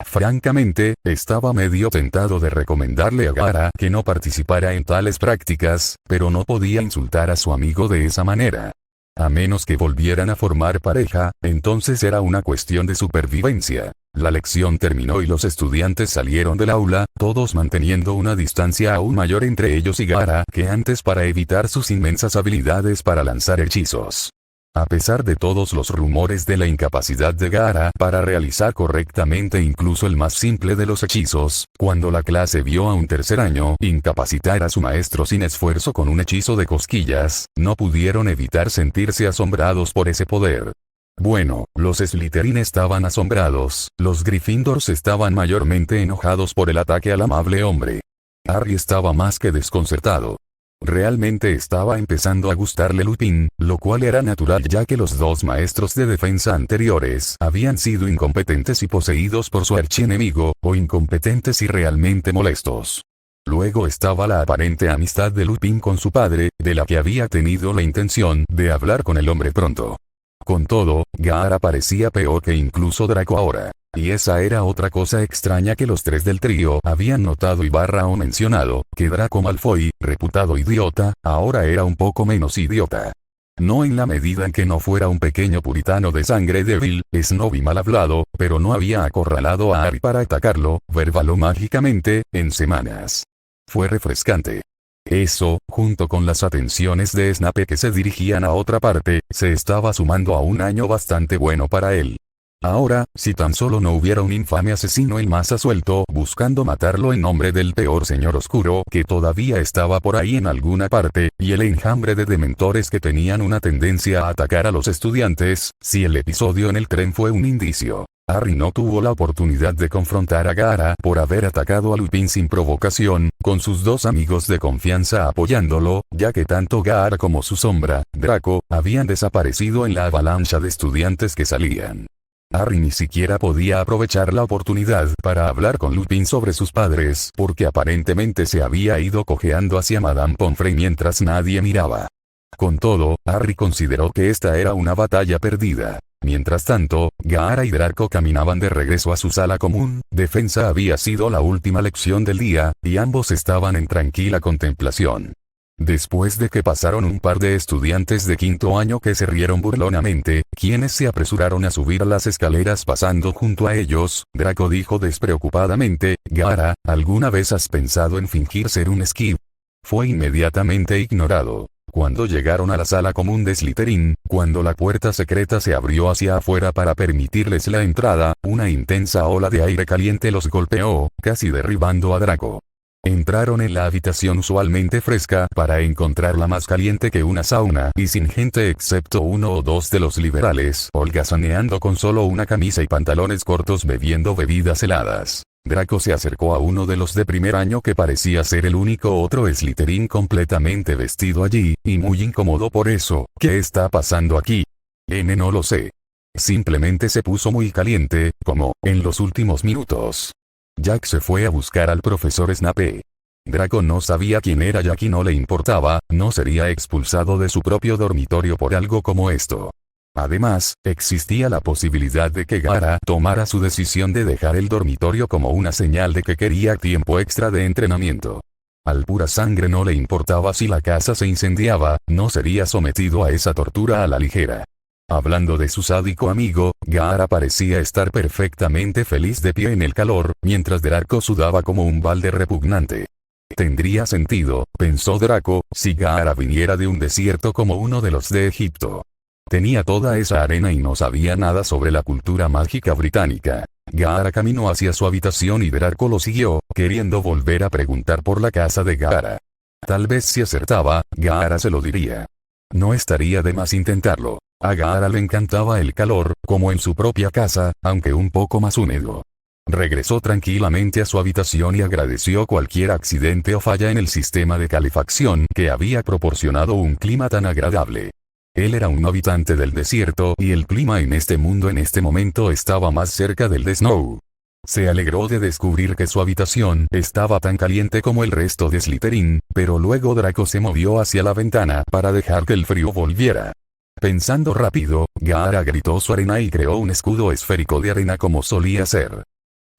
Francamente, estaba medio tentado de recomendarle a Gaara que no participara en tales prácticas, pero no podía insultar a su amigo de esa manera. A menos que volvieran a formar pareja, entonces era una cuestión de supervivencia. La lección terminó y los estudiantes salieron del aula, todos manteniendo una distancia aún mayor entre ellos y Gaara que antes para evitar sus inmensas habilidades para lanzar hechizos. A pesar de todos los rumores de la incapacidad de Gaara para realizar correctamente incluso el más simple de los hechizos, cuando la clase vio a un tercer año incapacitar a su maestro sin esfuerzo con un hechizo de cosquillas, no pudieron evitar sentirse asombrados por ese poder. Bueno, los Slytherin estaban asombrados, los Gryffindors estaban mayormente enojados por el ataque al amable hombre. Harry estaba más que desconcertado. Realmente estaba empezando a gustarle Lupin, lo cual era natural ya que los dos maestros de defensa anteriores habían sido incompetentes y poseídos por su archienemigo, o incompetentes y realmente molestos. Luego estaba la aparente amistad de Lupin con su padre, de la que había tenido la intención de hablar con el hombre pronto. Con todo, Gaara parecía peor que incluso Draco ahora. Y esa era otra cosa extraña que los tres del trío habían notado y o mencionado, que Draco Malfoy, reputado idiota, ahora era un poco menos idiota. No en la medida en que no fuera un pequeño puritano de sangre débil, snob y mal hablado, pero no había acorralado a Harry para atacarlo, verbal o mágicamente, en semanas. Fue refrescante. Eso, junto con las atenciones de Snape que se dirigían a otra parte, se estaba sumando a un año bastante bueno para él. Ahora, si tan solo no hubiera un infame asesino en masa suelto buscando matarlo en nombre del peor señor oscuro que todavía estaba por ahí en alguna parte, y el enjambre de dementores que tenían una tendencia a atacar a los estudiantes, si el episodio en el tren fue un indicio. Harry no tuvo la oportunidad de confrontar a Gaara por haber atacado a Lupin sin provocación, con sus dos amigos de confianza apoyándolo, ya que tanto Gaara como su sombra, Draco, habían desaparecido en la avalancha de estudiantes que salían. Harry ni siquiera podía aprovechar la oportunidad para hablar con Lupin sobre sus padres porque aparentemente se había ido cojeando hacia Madame Pomfrey mientras nadie miraba. Con todo, Harry consideró que esta era una batalla perdida. Mientras tanto, Gaara y Draco caminaban de regreso a su sala común. Defensa había sido la última lección del día, y ambos estaban en tranquila contemplación. Después de que pasaron un par de estudiantes de quinto año que se rieron burlonamente, quienes se apresuraron a subir las escaleras pasando junto a ellos, Draco dijo despreocupadamente, Gaara, ¿alguna vez has pensado en fingir ser un Skib? Fue inmediatamente ignorado. Cuando llegaron a la sala común de Slytherin, cuando la puerta secreta se abrió hacia afuera para permitirles la entrada, una intensa ola de aire caliente los golpeó, casi derribando a Draco. Entraron en la habitación usualmente fresca para encontrarla más caliente que una sauna y sin gente excepto uno o dos de los liberales holgazaneando con solo una camisa y pantalones cortos bebiendo bebidas heladas. Draco se acercó a uno de los de primer año que parecía ser el único otro Slytherin completamente vestido allí, y muy incómodo por eso. ¿Qué está pasando aquí? No lo sé. Simplemente se puso muy caliente, como en los últimos minutos. Jack se fue a buscar al profesor Snape. Draco no sabía quién era Jack y no le importaba, no sería expulsado de su propio dormitorio por algo como esto. Además, existía la posibilidad de que Gaara tomara su decisión de dejar el dormitorio como una señal de que quería tiempo extra de entrenamiento. Al pura sangre no le importaba si la casa se incendiaba, no sería sometido a esa tortura a la ligera. Hablando de su sádico amigo, Gaara parecía estar perfectamente feliz de pie en el calor, mientras Draco sudaba como un balde repugnante. Tendría sentido, pensó Draco, si Gaara viniera de un desierto como uno de los de Egipto. Tenía toda esa arena y no sabía nada sobre la cultura mágica británica. Gaara caminó hacia su habitación y Draco lo siguió, queriendo volver a preguntar por la casa de Gaara. Tal vez si acertaba, Gaara se lo diría. No estaría de más intentarlo. A Gaara le encantaba el calor, como en su propia casa, aunque un poco más húmedo. Regresó tranquilamente a su habitación y agradeció cualquier accidente o falla en el sistema de calefacción que había proporcionado un clima tan agradable. Él era un habitante del desierto y el clima en este mundo en este momento estaba más cerca del de Snow. Se alegró de descubrir que su habitación estaba tan caliente como el resto de Slytherin, pero luego Draco se movió hacia la ventana para dejar que el frío volviera. Pensando rápido, Gaara gritó su arena y creó un escudo esférico de arena como solía ser.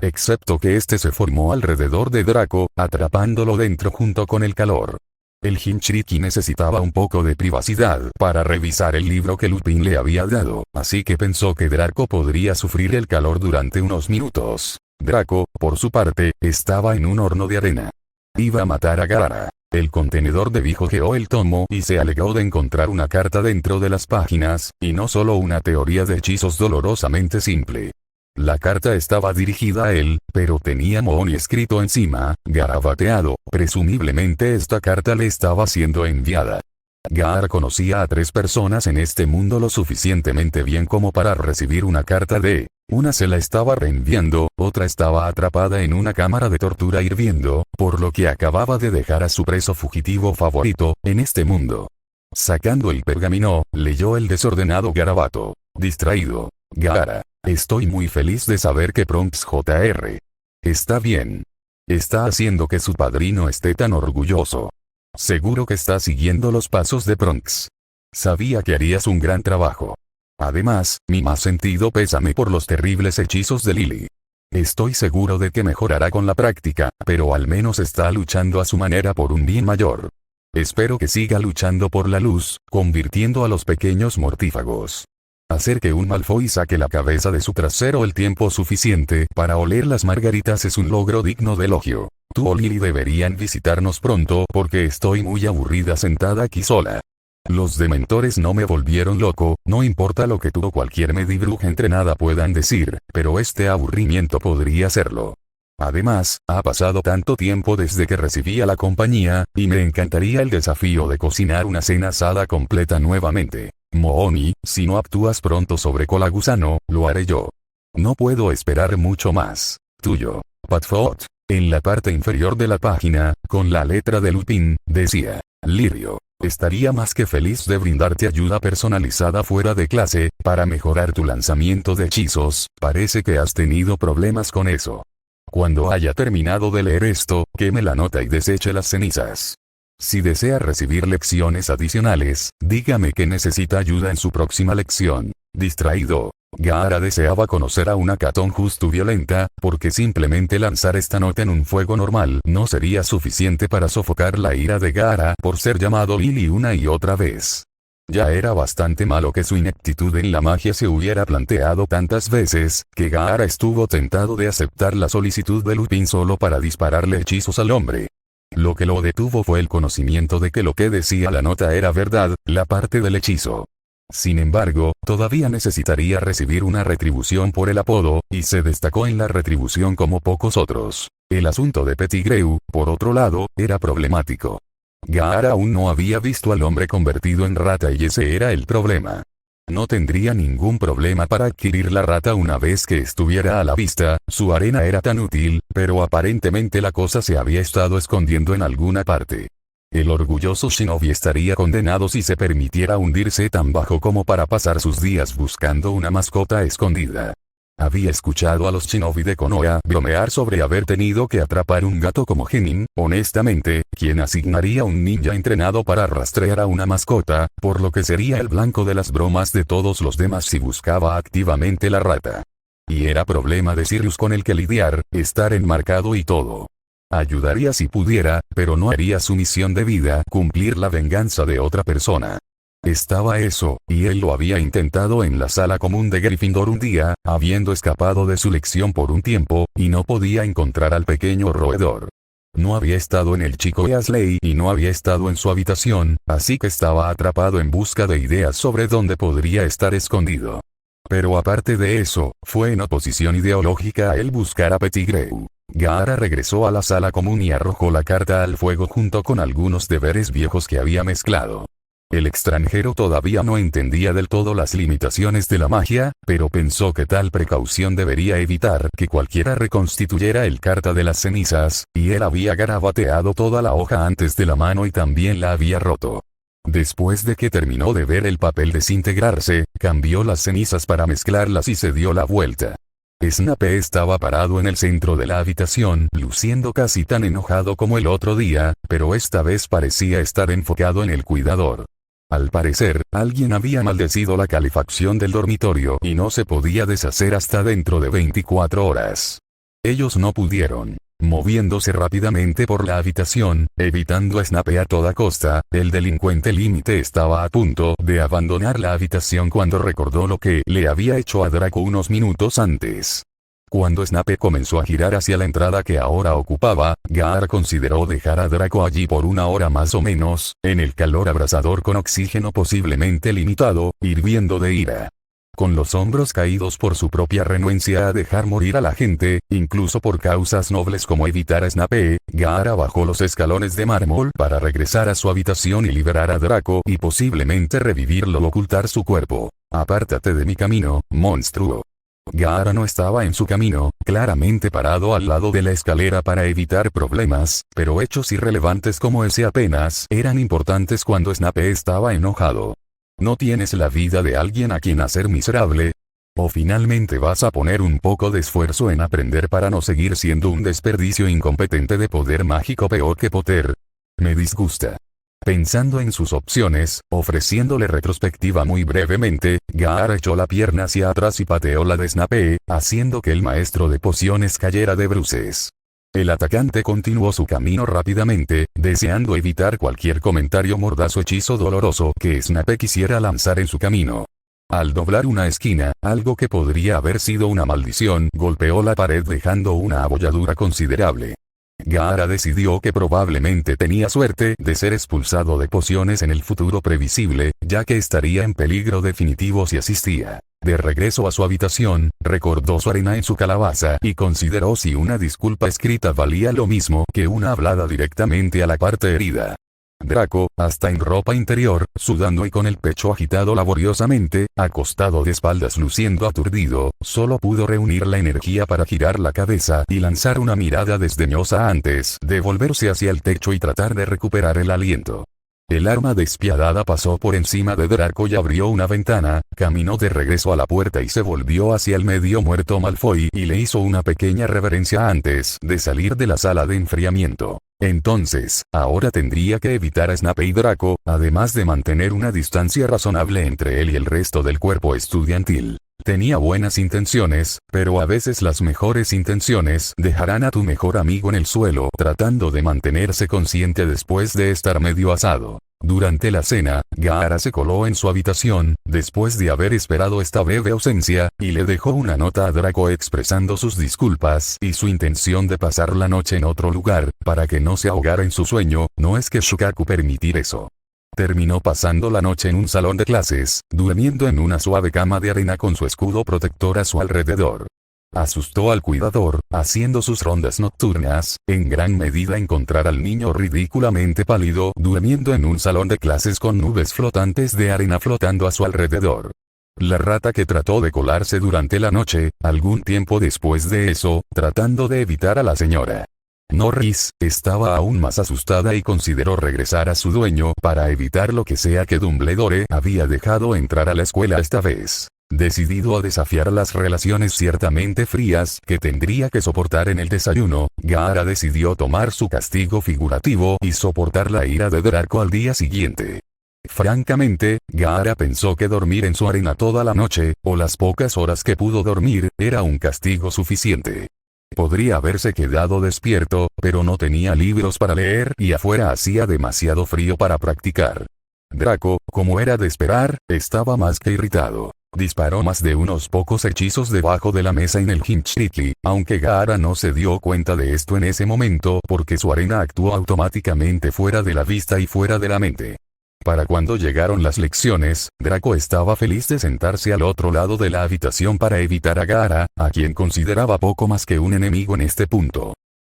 Excepto que este se formó alrededor de Draco, atrapándolo dentro junto con el calor. El Jinchuriki necesitaba un poco de privacidad para revisar el libro que Lupin le había dado, así que pensó que Draco podría sufrir el calor durante unos minutos. Draco, por su parte, estaba en un horno de arena. Iba a matar a Gaara. El contenedor de Bijo hojeó el tomo y se alegró de encontrar una carta dentro de las páginas, y no solo una teoría de hechizos dolorosamente simple. La carta estaba dirigida a él, pero tenía Mohoni escrito encima, garabateado, presumiblemente esta carta le estaba siendo enviada. Gaara conocía a 3 personas en este mundo lo suficientemente bien como para recibir una carta de... Una se la estaba reenviando, otra estaba atrapada en una cámara de tortura hirviendo, por lo que acababa de dejar a su preso fugitivo favorito, en este mundo. Sacando el pergamino, leyó el desordenado garabato. Distraído. Gaara. Estoy muy feliz de saber que Pronx Jr. está bien. Está haciendo que su padrino esté tan orgulloso. Seguro que está siguiendo los pasos de Pronx. Sabía que harías un gran trabajo. Además, mi más sentido pésame por los terribles hechizos de Lily. Estoy seguro de que mejorará con la práctica, pero al menos está luchando a su manera por un bien mayor. Espero que siga luchando por la luz, convirtiendo a los pequeños mortífagos. Hacer que un Malfoy saque la cabeza de su trasero el tiempo suficiente para oler las margaritas es un logro digno de elogio. Tú o Lily deberían visitarnos pronto porque estoy muy aburrida sentada aquí sola. Los dementores no me volvieron loco, no importa lo que tú o cualquier Medibruja entrenada puedan decir, pero este aburrimiento podría serlo. Además, ha pasado tanto tiempo desde que recibí a la compañía, y me encantaría el desafío de cocinar una cena asada completa nuevamente. Mohoni, si no actúas pronto sobre Colagusano, lo haré yo. No puedo esperar mucho más. Tuyo. Padfoot. En la parte inferior de la página, con la letra de Lupin, decía, Lirio. Estaría más que feliz de brindarte ayuda personalizada fuera de clase, para mejorar tu lanzamiento de hechizos, parece que has tenido problemas con eso. Cuando haya terminado de leer esto, queme la nota y deseche las cenizas. Si desea recibir lecciones adicionales, dígame que necesita ayuda en su próxima lección. Distraído. Gaara deseaba conocer a una Caton justo violenta, porque simplemente lanzar esta nota en un fuego normal no sería suficiente para sofocar la ira de Gaara por ser llamado Lily una y otra vez. Ya era bastante malo que su ineptitud en la magia se hubiera planteado tantas veces, que Gaara estuvo tentado de aceptar la solicitud de Lupin solo para dispararle hechizos al hombre. Lo que lo detuvo fue el conocimiento de que lo que decía la nota era verdad, la parte del hechizo. Sin embargo, todavía necesitaría recibir una retribución por el apodo, y se destacó en la retribución como pocos otros. El asunto de Pettigrew, por otro lado, era problemático. Gaara aún no había visto al hombre convertido en rata y ese era el problema. No tendría ningún problema para adquirir la rata una vez que estuviera a la vista, su arena era tan útil, pero aparentemente la cosa se había estado escondiendo en alguna parte. El orgulloso shinobi estaría condenado si se permitiera hundirse tan bajo como para pasar sus días buscando una mascota escondida. Había escuchado a los shinobi de Konoha bromear sobre haber tenido que atrapar un gato como Genin. Honestamente, ¿quién asignaría un ninja entrenado para rastrear a una mascota, por lo que sería el blanco de las bromas de todos los demás si buscaba activamente la rata? Y era problema de Sirius con el que lidiar, estar enmarcado y todo. Ayudaría si pudiera, pero no haría su misión de vida cumplir la venganza de otra persona. Estaba eso, y él lo había intentado en la sala común de Gryffindor un día, habiendo escapado de su lección por un tiempo, y no podía encontrar al pequeño roedor. No había estado en el chico Weasley y no había estado en su habitación, así que estaba atrapado en busca de ideas sobre dónde podría estar escondido. Pero aparte de eso, fue en oposición ideológica a él buscar a Pettigrew. Gaara regresó a la sala común y arrojó la carta al fuego junto con algunos deberes viejos que había mezclado. El extranjero todavía no entendía del todo las limitaciones de la magia, pero pensó que tal precaución debería evitar que cualquiera reconstituyera el carta de las cenizas, y él había garabateado toda la hoja antes de la mano y también la había roto. Después de que terminó de ver el papel desintegrarse, cambió las cenizas para mezclarlas y se dio la vuelta. Snape estaba parado en el centro de la habitación, luciendo casi tan enojado como el otro día, pero esta vez parecía estar enfocado en el cuidador. Al parecer, alguien había maldecido la calefacción del dormitorio y no se podía deshacer hasta dentro de 24 horas. Ellos no pudieron. Moviéndose rápidamente por la habitación, evitando a Snape a toda costa, el delincuente límite estaba a punto de abandonar la habitación cuando recordó lo que le había hecho a Draco unos minutos antes. Cuando Snape comenzó a girar hacia la entrada que ahora ocupaba, Gaara consideró dejar a Draco allí por una hora más o menos, en el calor abrasador con oxígeno posiblemente limitado, hirviendo de ira. Con los hombros caídos por su propia renuencia a dejar morir a la gente, incluso por causas nobles como evitar a Snape, Gaara bajó los escalones de mármol para regresar a su habitación y liberar a Draco y posiblemente revivirlo o ocultar su cuerpo. Apártate de mi camino, monstruo. Gaara no estaba en su camino, claramente parado al lado de la escalera para evitar problemas, pero hechos irrelevantes como ese apenas eran importantes cuando Snape estaba enojado. ¿No tienes la vida de alguien a quien hacer miserable? ¿O finalmente vas a poner un poco de esfuerzo en aprender para no seguir siendo un desperdicio incompetente de poder mágico peor que Potter? Me disgusta. Pensando en sus opciones, ofreciéndole retrospectiva muy brevemente, Gaara echó la pierna hacia atrás y pateó la de Snape, haciendo que el maestro de pociones cayera de bruces. El atacante continuó su camino rápidamente, deseando evitar cualquier comentario mordaz o hechizo doloroso que Snape quisiera lanzar en su camino. Al doblar una esquina, algo que podría haber sido una maldición golpeó la pared dejando una abolladura considerable. Gaara decidió que probablemente tenía suerte de ser expulsado de pociones en el futuro previsible, ya que estaría en peligro definitivo si asistía. De regreso a su habitación, recordó su arena en su calabaza y consideró si una disculpa escrita valía lo mismo que una hablada directamente a la parte herida. Draco, hasta en ropa interior, sudando y con el pecho agitado laboriosamente, acostado de espaldas luciendo aturdido, solo pudo reunir la energía para girar la cabeza y lanzar una mirada desdeñosa antes de volverse hacia el techo y tratar de recuperar el aliento. El arma despiadada pasó por encima de Draco y abrió una ventana, caminó de regreso a la puerta y se volvió hacia el medio muerto Malfoy y le hizo una pequeña reverencia antes de salir de la sala de enfriamiento. Entonces, ahora tendría que evitar a Snape y Draco, además de mantener una distancia razonable entre él y el resto del cuerpo estudiantil. Tenía buenas intenciones, pero a veces las mejores intenciones dejarán a tu mejor amigo en el suelo tratando de mantenerse consciente después de estar medio asado. Durante la cena, Gaara se coló en su habitación, después de haber esperado esta breve ausencia, y le dejó una nota a Draco expresando sus disculpas y su intención de pasar la noche en otro lugar, para que no se ahogara en su sueño. No es que Shukaku permitir eso. terminó pasando la noche en un salón de clases, durmiendo en una suave cama de arena con su escudo protector a su alrededor. Asustó al cuidador, haciendo sus rondas nocturnas, en gran medida encontrar al niño ridículamente pálido durmiendo en un salón de clases con nubes flotantes de arena flotando a su alrededor. La rata que trató de colarse durante la noche, algún tiempo después de eso, tratando de evitar a la señora Norris, estaba aún más asustada y consideró regresar a su dueño para evitar lo que sea que Dumbledore había dejado entrar a la escuela esta vez. Decidido a desafiar las relaciones ciertamente frías que tendría que soportar en el desayuno, Gaara decidió tomar su castigo figurativo y soportar la ira de Draco al día siguiente. Francamente, Gaara pensó que dormir en su arena toda la noche, o las pocas horas que pudo dormir, era un castigo suficiente. Podría haberse quedado despierto, pero no tenía libros para leer y afuera hacía demasiado frío para practicar. Draco, como era de esperar, estaba más que irritado. Disparó más de unos pocos hechizos debajo de la mesa en el Hinchitli, aunque Gaara no se dio cuenta de esto en ese momento porque su arena actuó automáticamente fuera de la vista y fuera de la mente. Para cuando llegaron las lecciones, Draco estaba feliz de sentarse al otro lado de la habitación para evitar a Gaara, a quien consideraba poco más que un enemigo en este punto.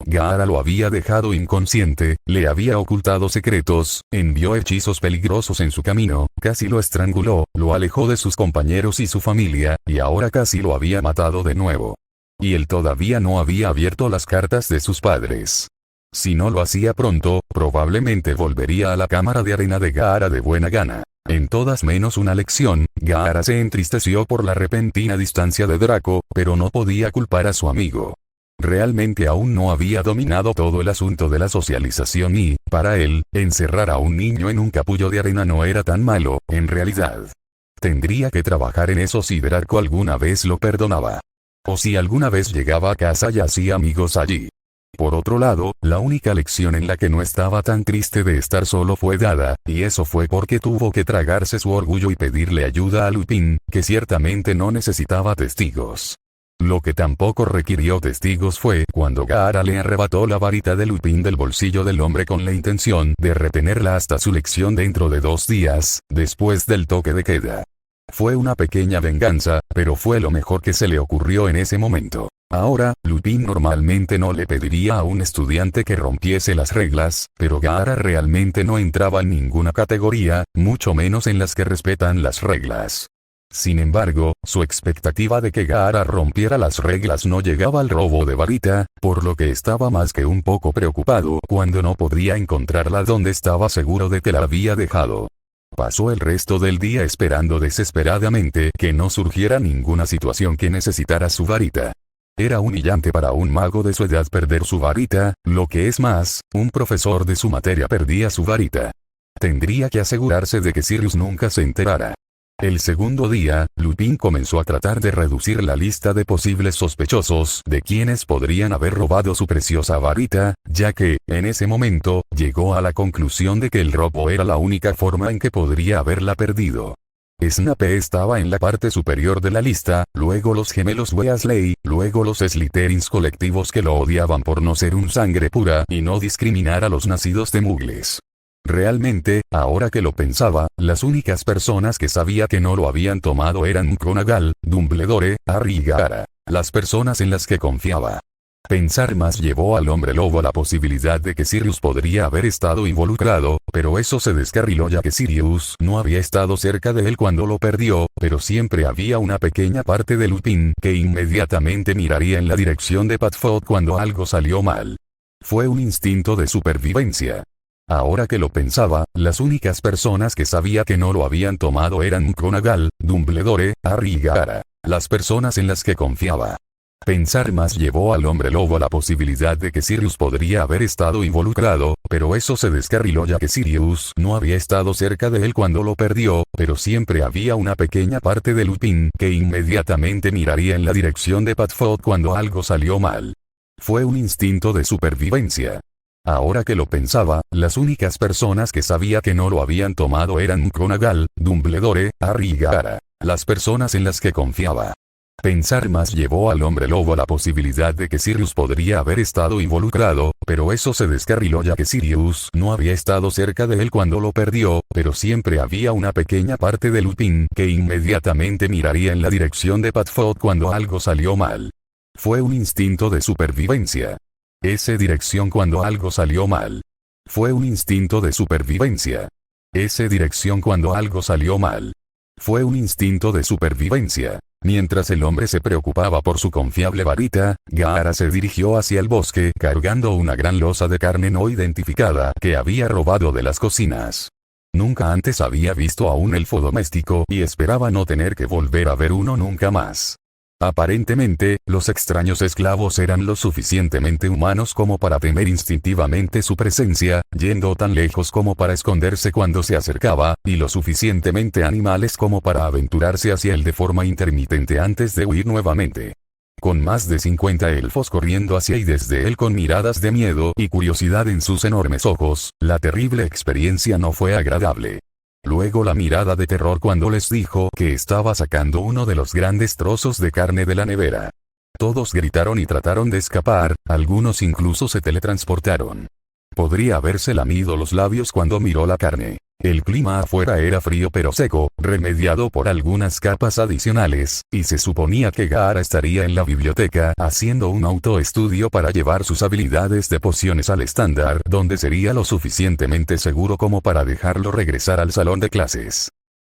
Gaara lo había dejado inconsciente, le había ocultado secretos, envió hechizos peligrosos en su camino, casi lo estranguló, lo alejó de sus compañeros y su familia, y ahora casi lo había matado de nuevo. Y él todavía no había abierto las cartas de sus padres. Si no lo hacía pronto, probablemente volvería a la cámara de arena de Gaara de buena gana. En todas menos una lección, Gaara se entristeció por la repentina distancia de Draco, pero no podía culpar a su amigo. Realmente aún no había dominado todo el asunto de la socialización y, para él, encerrar a un niño en un capullo de arena no era tan malo, en realidad. Tendría que trabajar en eso si Draco alguna vez lo perdonaba. O si alguna vez llegaba a casa y hacía amigos allí. Por otro lado, la única lección en la que no estaba tan triste de estar solo fue dada, y eso fue porque tuvo que tragarse su orgullo y pedirle ayuda a Lupin, que ciertamente no necesitaba testigos. Lo que tampoco requirió testigos fue cuando Gaara le arrebató la varita de Lupin del bolsillo del hombre con la intención de retenerla hasta su lección dentro de 2 días, después del toque de queda. Fue una pequeña venganza, pero fue lo mejor que se le ocurrió en ese momento. Ahora, Lupin normalmente no le pediría a un estudiante que rompiese las reglas, pero Gaara realmente no entraba en ninguna categoría, mucho menos en las que respetan las reglas. Sin embargo, su expectativa de que Gaara rompiera las reglas no llegaba al robo de varita, por lo que estaba más que un poco preocupado cuando no podía encontrarla donde estaba seguro de que la había dejado. Pasó el resto del día esperando desesperadamente que no surgiera ninguna situación que necesitara su varita. Era humillante para un mago de su edad perder su varita, lo que es más, un profesor de su materia perdía su varita. Tendría que asegurarse de que Sirius nunca se enterara. El segundo día, Lupin comenzó a tratar de reducir la lista de posibles sospechosos de quienes podrían haber robado su preciosa varita, ya que, en ese momento, llegó a la conclusión de que el robo era la única forma en que podría haberla perdido. Snape estaba en la parte superior de la lista, luego los gemelos Weasley, luego los Slytherins colectivos que lo odiaban por no ser un sangre pura y no discriminar a los nacidos de Muggles. Realmente, ahora que lo pensaba, las únicas personas que sabía que no lo habían tomado eran McGonagall, Dumbledore, Harry y Gaara, las personas en las que confiaba. Pensar más llevó al hombre lobo a la posibilidad de que Sirius podría haber estado involucrado, pero eso se descarriló ya que Sirius no había estado cerca de él cuando lo perdió, pero siempre había una pequeña parte de Lupin que inmediatamente miraría en la dirección de Padfoot cuando algo salió mal. Fue un instinto de supervivencia. Ahora que lo pensaba, las únicas personas que sabía que no lo habían tomado eran McGonagall, Dumbledore, Harry y Gaara, las personas en las que confiaba. Pensar más llevó al hombre lobo a la posibilidad de que Sirius podría haber estado involucrado, pero eso se descarriló ya que Sirius no había estado cerca de él cuando lo perdió, pero siempre había una pequeña parte de Lupin que inmediatamente miraría en la dirección de Padfoot cuando algo salió mal. Fue un instinto de supervivencia. Ahora que lo pensaba, las únicas personas que sabía que no lo habían tomado eran McGonagall, Dumbledore, Harry y Gaara, las personas en las que confiaba. Pensar más llevó al hombre lobo a la posibilidad de que Sirius podría haber estado involucrado, Pero eso se descarriló ya que Sirius no había estado cerca de él cuando lo perdió, pero siempre había una pequeña parte de Lupin que inmediatamente miraría en la dirección de Padfoot cuando algo salió mal. Fue un instinto de supervivencia. Esa dirección cuando algo salió mal. Fue un instinto de supervivencia. Esa dirección cuando algo salió mal. Fue un instinto de supervivencia. Mientras el hombre se preocupaba por su confiable varita, Gaara se dirigió hacia el bosque cargando una gran losa de carne no identificada que había robado de las cocinas. Nunca antes había visto a un elfo doméstico y esperaba no tener que volver a ver uno nunca más. Aparentemente, los extraños esclavos eran lo suficientemente humanos como para temer instintivamente su presencia, yendo tan lejos como para esconderse cuando se acercaba, y lo suficientemente animales como para aventurarse hacia él de forma intermitente antes de huir nuevamente. Con más de 50 elfos corriendo hacia y desde él con miradas de miedo y curiosidad en sus enormes ojos, la terrible experiencia no fue agradable. Luego la mirada de terror cuando les dijo que estaba sacando uno de los grandes trozos de carne de la nevera. Todos gritaron y trataron de escapar, algunos incluso se teletransportaron. Podría haberse lamido los labios cuando miró la carne. El clima afuera era frío pero seco, remediado por algunas capas adicionales, y se suponía que Gaara estaría en la biblioteca haciendo un autoestudio para llevar sus habilidades de pociones al estándar donde sería lo suficientemente seguro como para dejarlo regresar al salón de clases.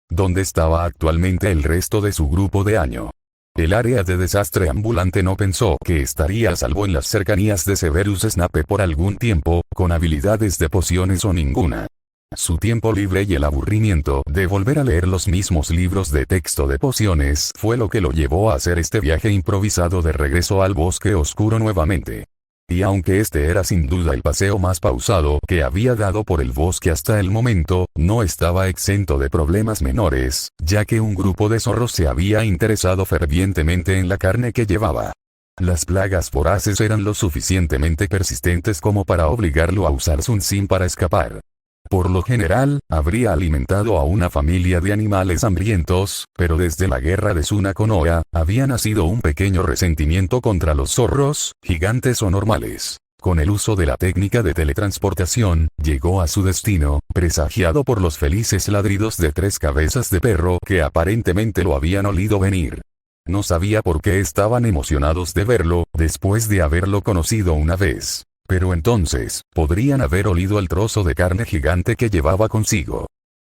¿Dónde estaba actualmente el resto de su grupo de año? El área de desastre ambulante no pensó que estaría a salvo en las cercanías de Severus Snape por algún tiempo, con habilidades de pociones o ninguna. Su tiempo libre y el aburrimiento de volver a leer los mismos libros de texto de pociones fue lo que lo llevó a hacer este viaje improvisado de regreso al bosque oscuro nuevamente. Y aunque este era sin duda el paseo más pausado que había dado por el bosque hasta el momento, no estaba exento de problemas menores, ya que un grupo de zorros se había interesado fervientemente en la carne que llevaba. Las plagas voraces eran lo suficientemente persistentes como para obligarlo a usar Sun Sin para escapar. Por lo general, habría alimentado a una familia de animales hambrientos, pero desde la guerra de Suna con Oa, había nacido un pequeño resentimiento contra los zorros, gigantes o normales. Con el uso de la técnica de teletransportación, llegó a su destino, presagiado por los felices ladridos de 3 cabezas de perro que aparentemente lo habían olido venir. No sabía por qué estaban emocionados de verlo, después de haberlo conocido una vez. Pero entonces, podrían haber olido el trozo de carne gigante que llevaba consigo.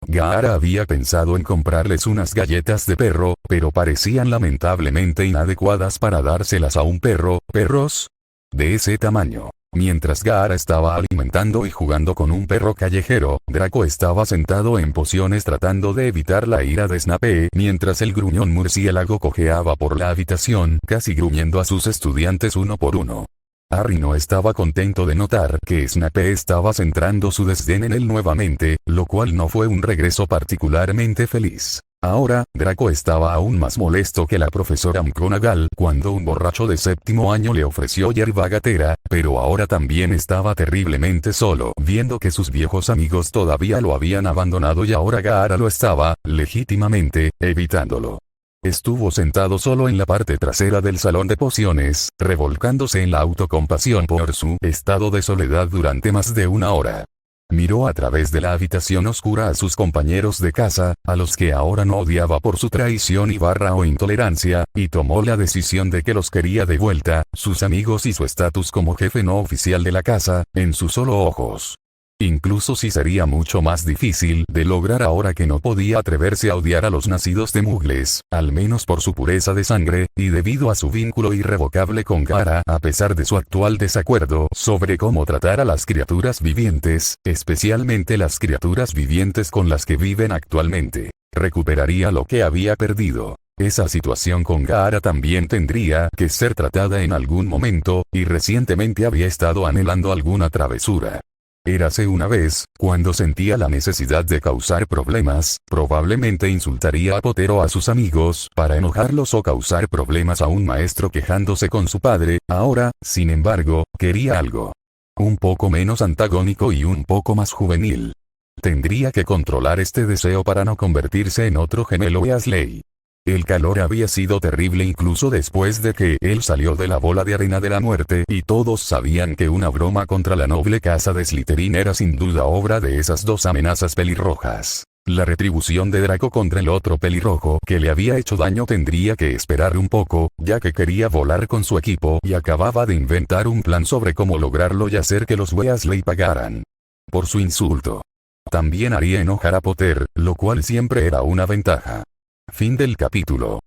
Gaara había pensado en comprarles unas galletas de perro, pero parecían lamentablemente inadecuadas para dárselas a un perro, perros de ese tamaño. Mientras Gaara estaba alimentando y jugando con un perro callejero, Draco estaba sentado en pociones tratando de evitar la ira de Snape, mientras el gruñón murciélago cojeaba por la habitación, casi gruñendo a sus estudiantes uno por uno. Harry no estaba contento de notar que Snape estaba centrando su desdén en él nuevamente, lo cual no fue un regreso particularmente feliz. Ahora, Draco estaba aún más molesto que la profesora McGonagall cuando un borracho de 7º año le ofreció yerba gatera, pero ahora también estaba terriblemente solo, viendo que sus viejos amigos todavía lo habían abandonado y ahora Gaara lo estaba, legítimamente, evitándolo. Estuvo sentado solo en la parte trasera del salón de pociones, revolcándose en la autocompasión por su estado de soledad durante más de 1 hora. Miró a través de la habitación oscura a sus compañeros de casa, a los que ahora no odiaba por su traición o intolerancia, y tomó la decisión de que los quería de vuelta, sus amigos y su estatus como jefe no oficial de la casa, en sus solo ojos. Incluso si sería mucho más difícil de lograr ahora que no podía atreverse a odiar a los nacidos de Mugles, al menos por su pureza de sangre, y debido a su vínculo irrevocable con Gaara a pesar de su actual desacuerdo sobre cómo tratar a las criaturas vivientes, especialmente las criaturas vivientes con las que viven actualmente. Recuperaría lo que había perdido. Esa situación con Gaara también tendría que ser tratada en algún momento, y recientemente había estado anhelando alguna travesura. Érase una vez, cuando sentía la necesidad de causar problemas, probablemente insultaría a Potero a sus amigos para enojarlos o causar problemas a un maestro quejándose con su padre. Ahora, sin embargo, quería algo un poco menos antagónico y un poco más juvenil. Tendría que controlar este deseo para no convertirse en otro gemelo Weasley. El calor había sido terrible incluso después de que él salió de la bola de arena de la muerte y todos sabían que una broma contra la noble casa de Slytherin era sin duda obra de esas dos amenazas pelirrojas. La retribución de Draco contra el otro pelirrojo que le había hecho daño tendría que esperar un poco, ya que quería volar con su equipo y acababa de inventar un plan sobre cómo lograrlo y hacer que los Weasley pagaran por su insulto. También haría enojar a Potter, lo cual siempre era una ventaja. Fin del capítulo.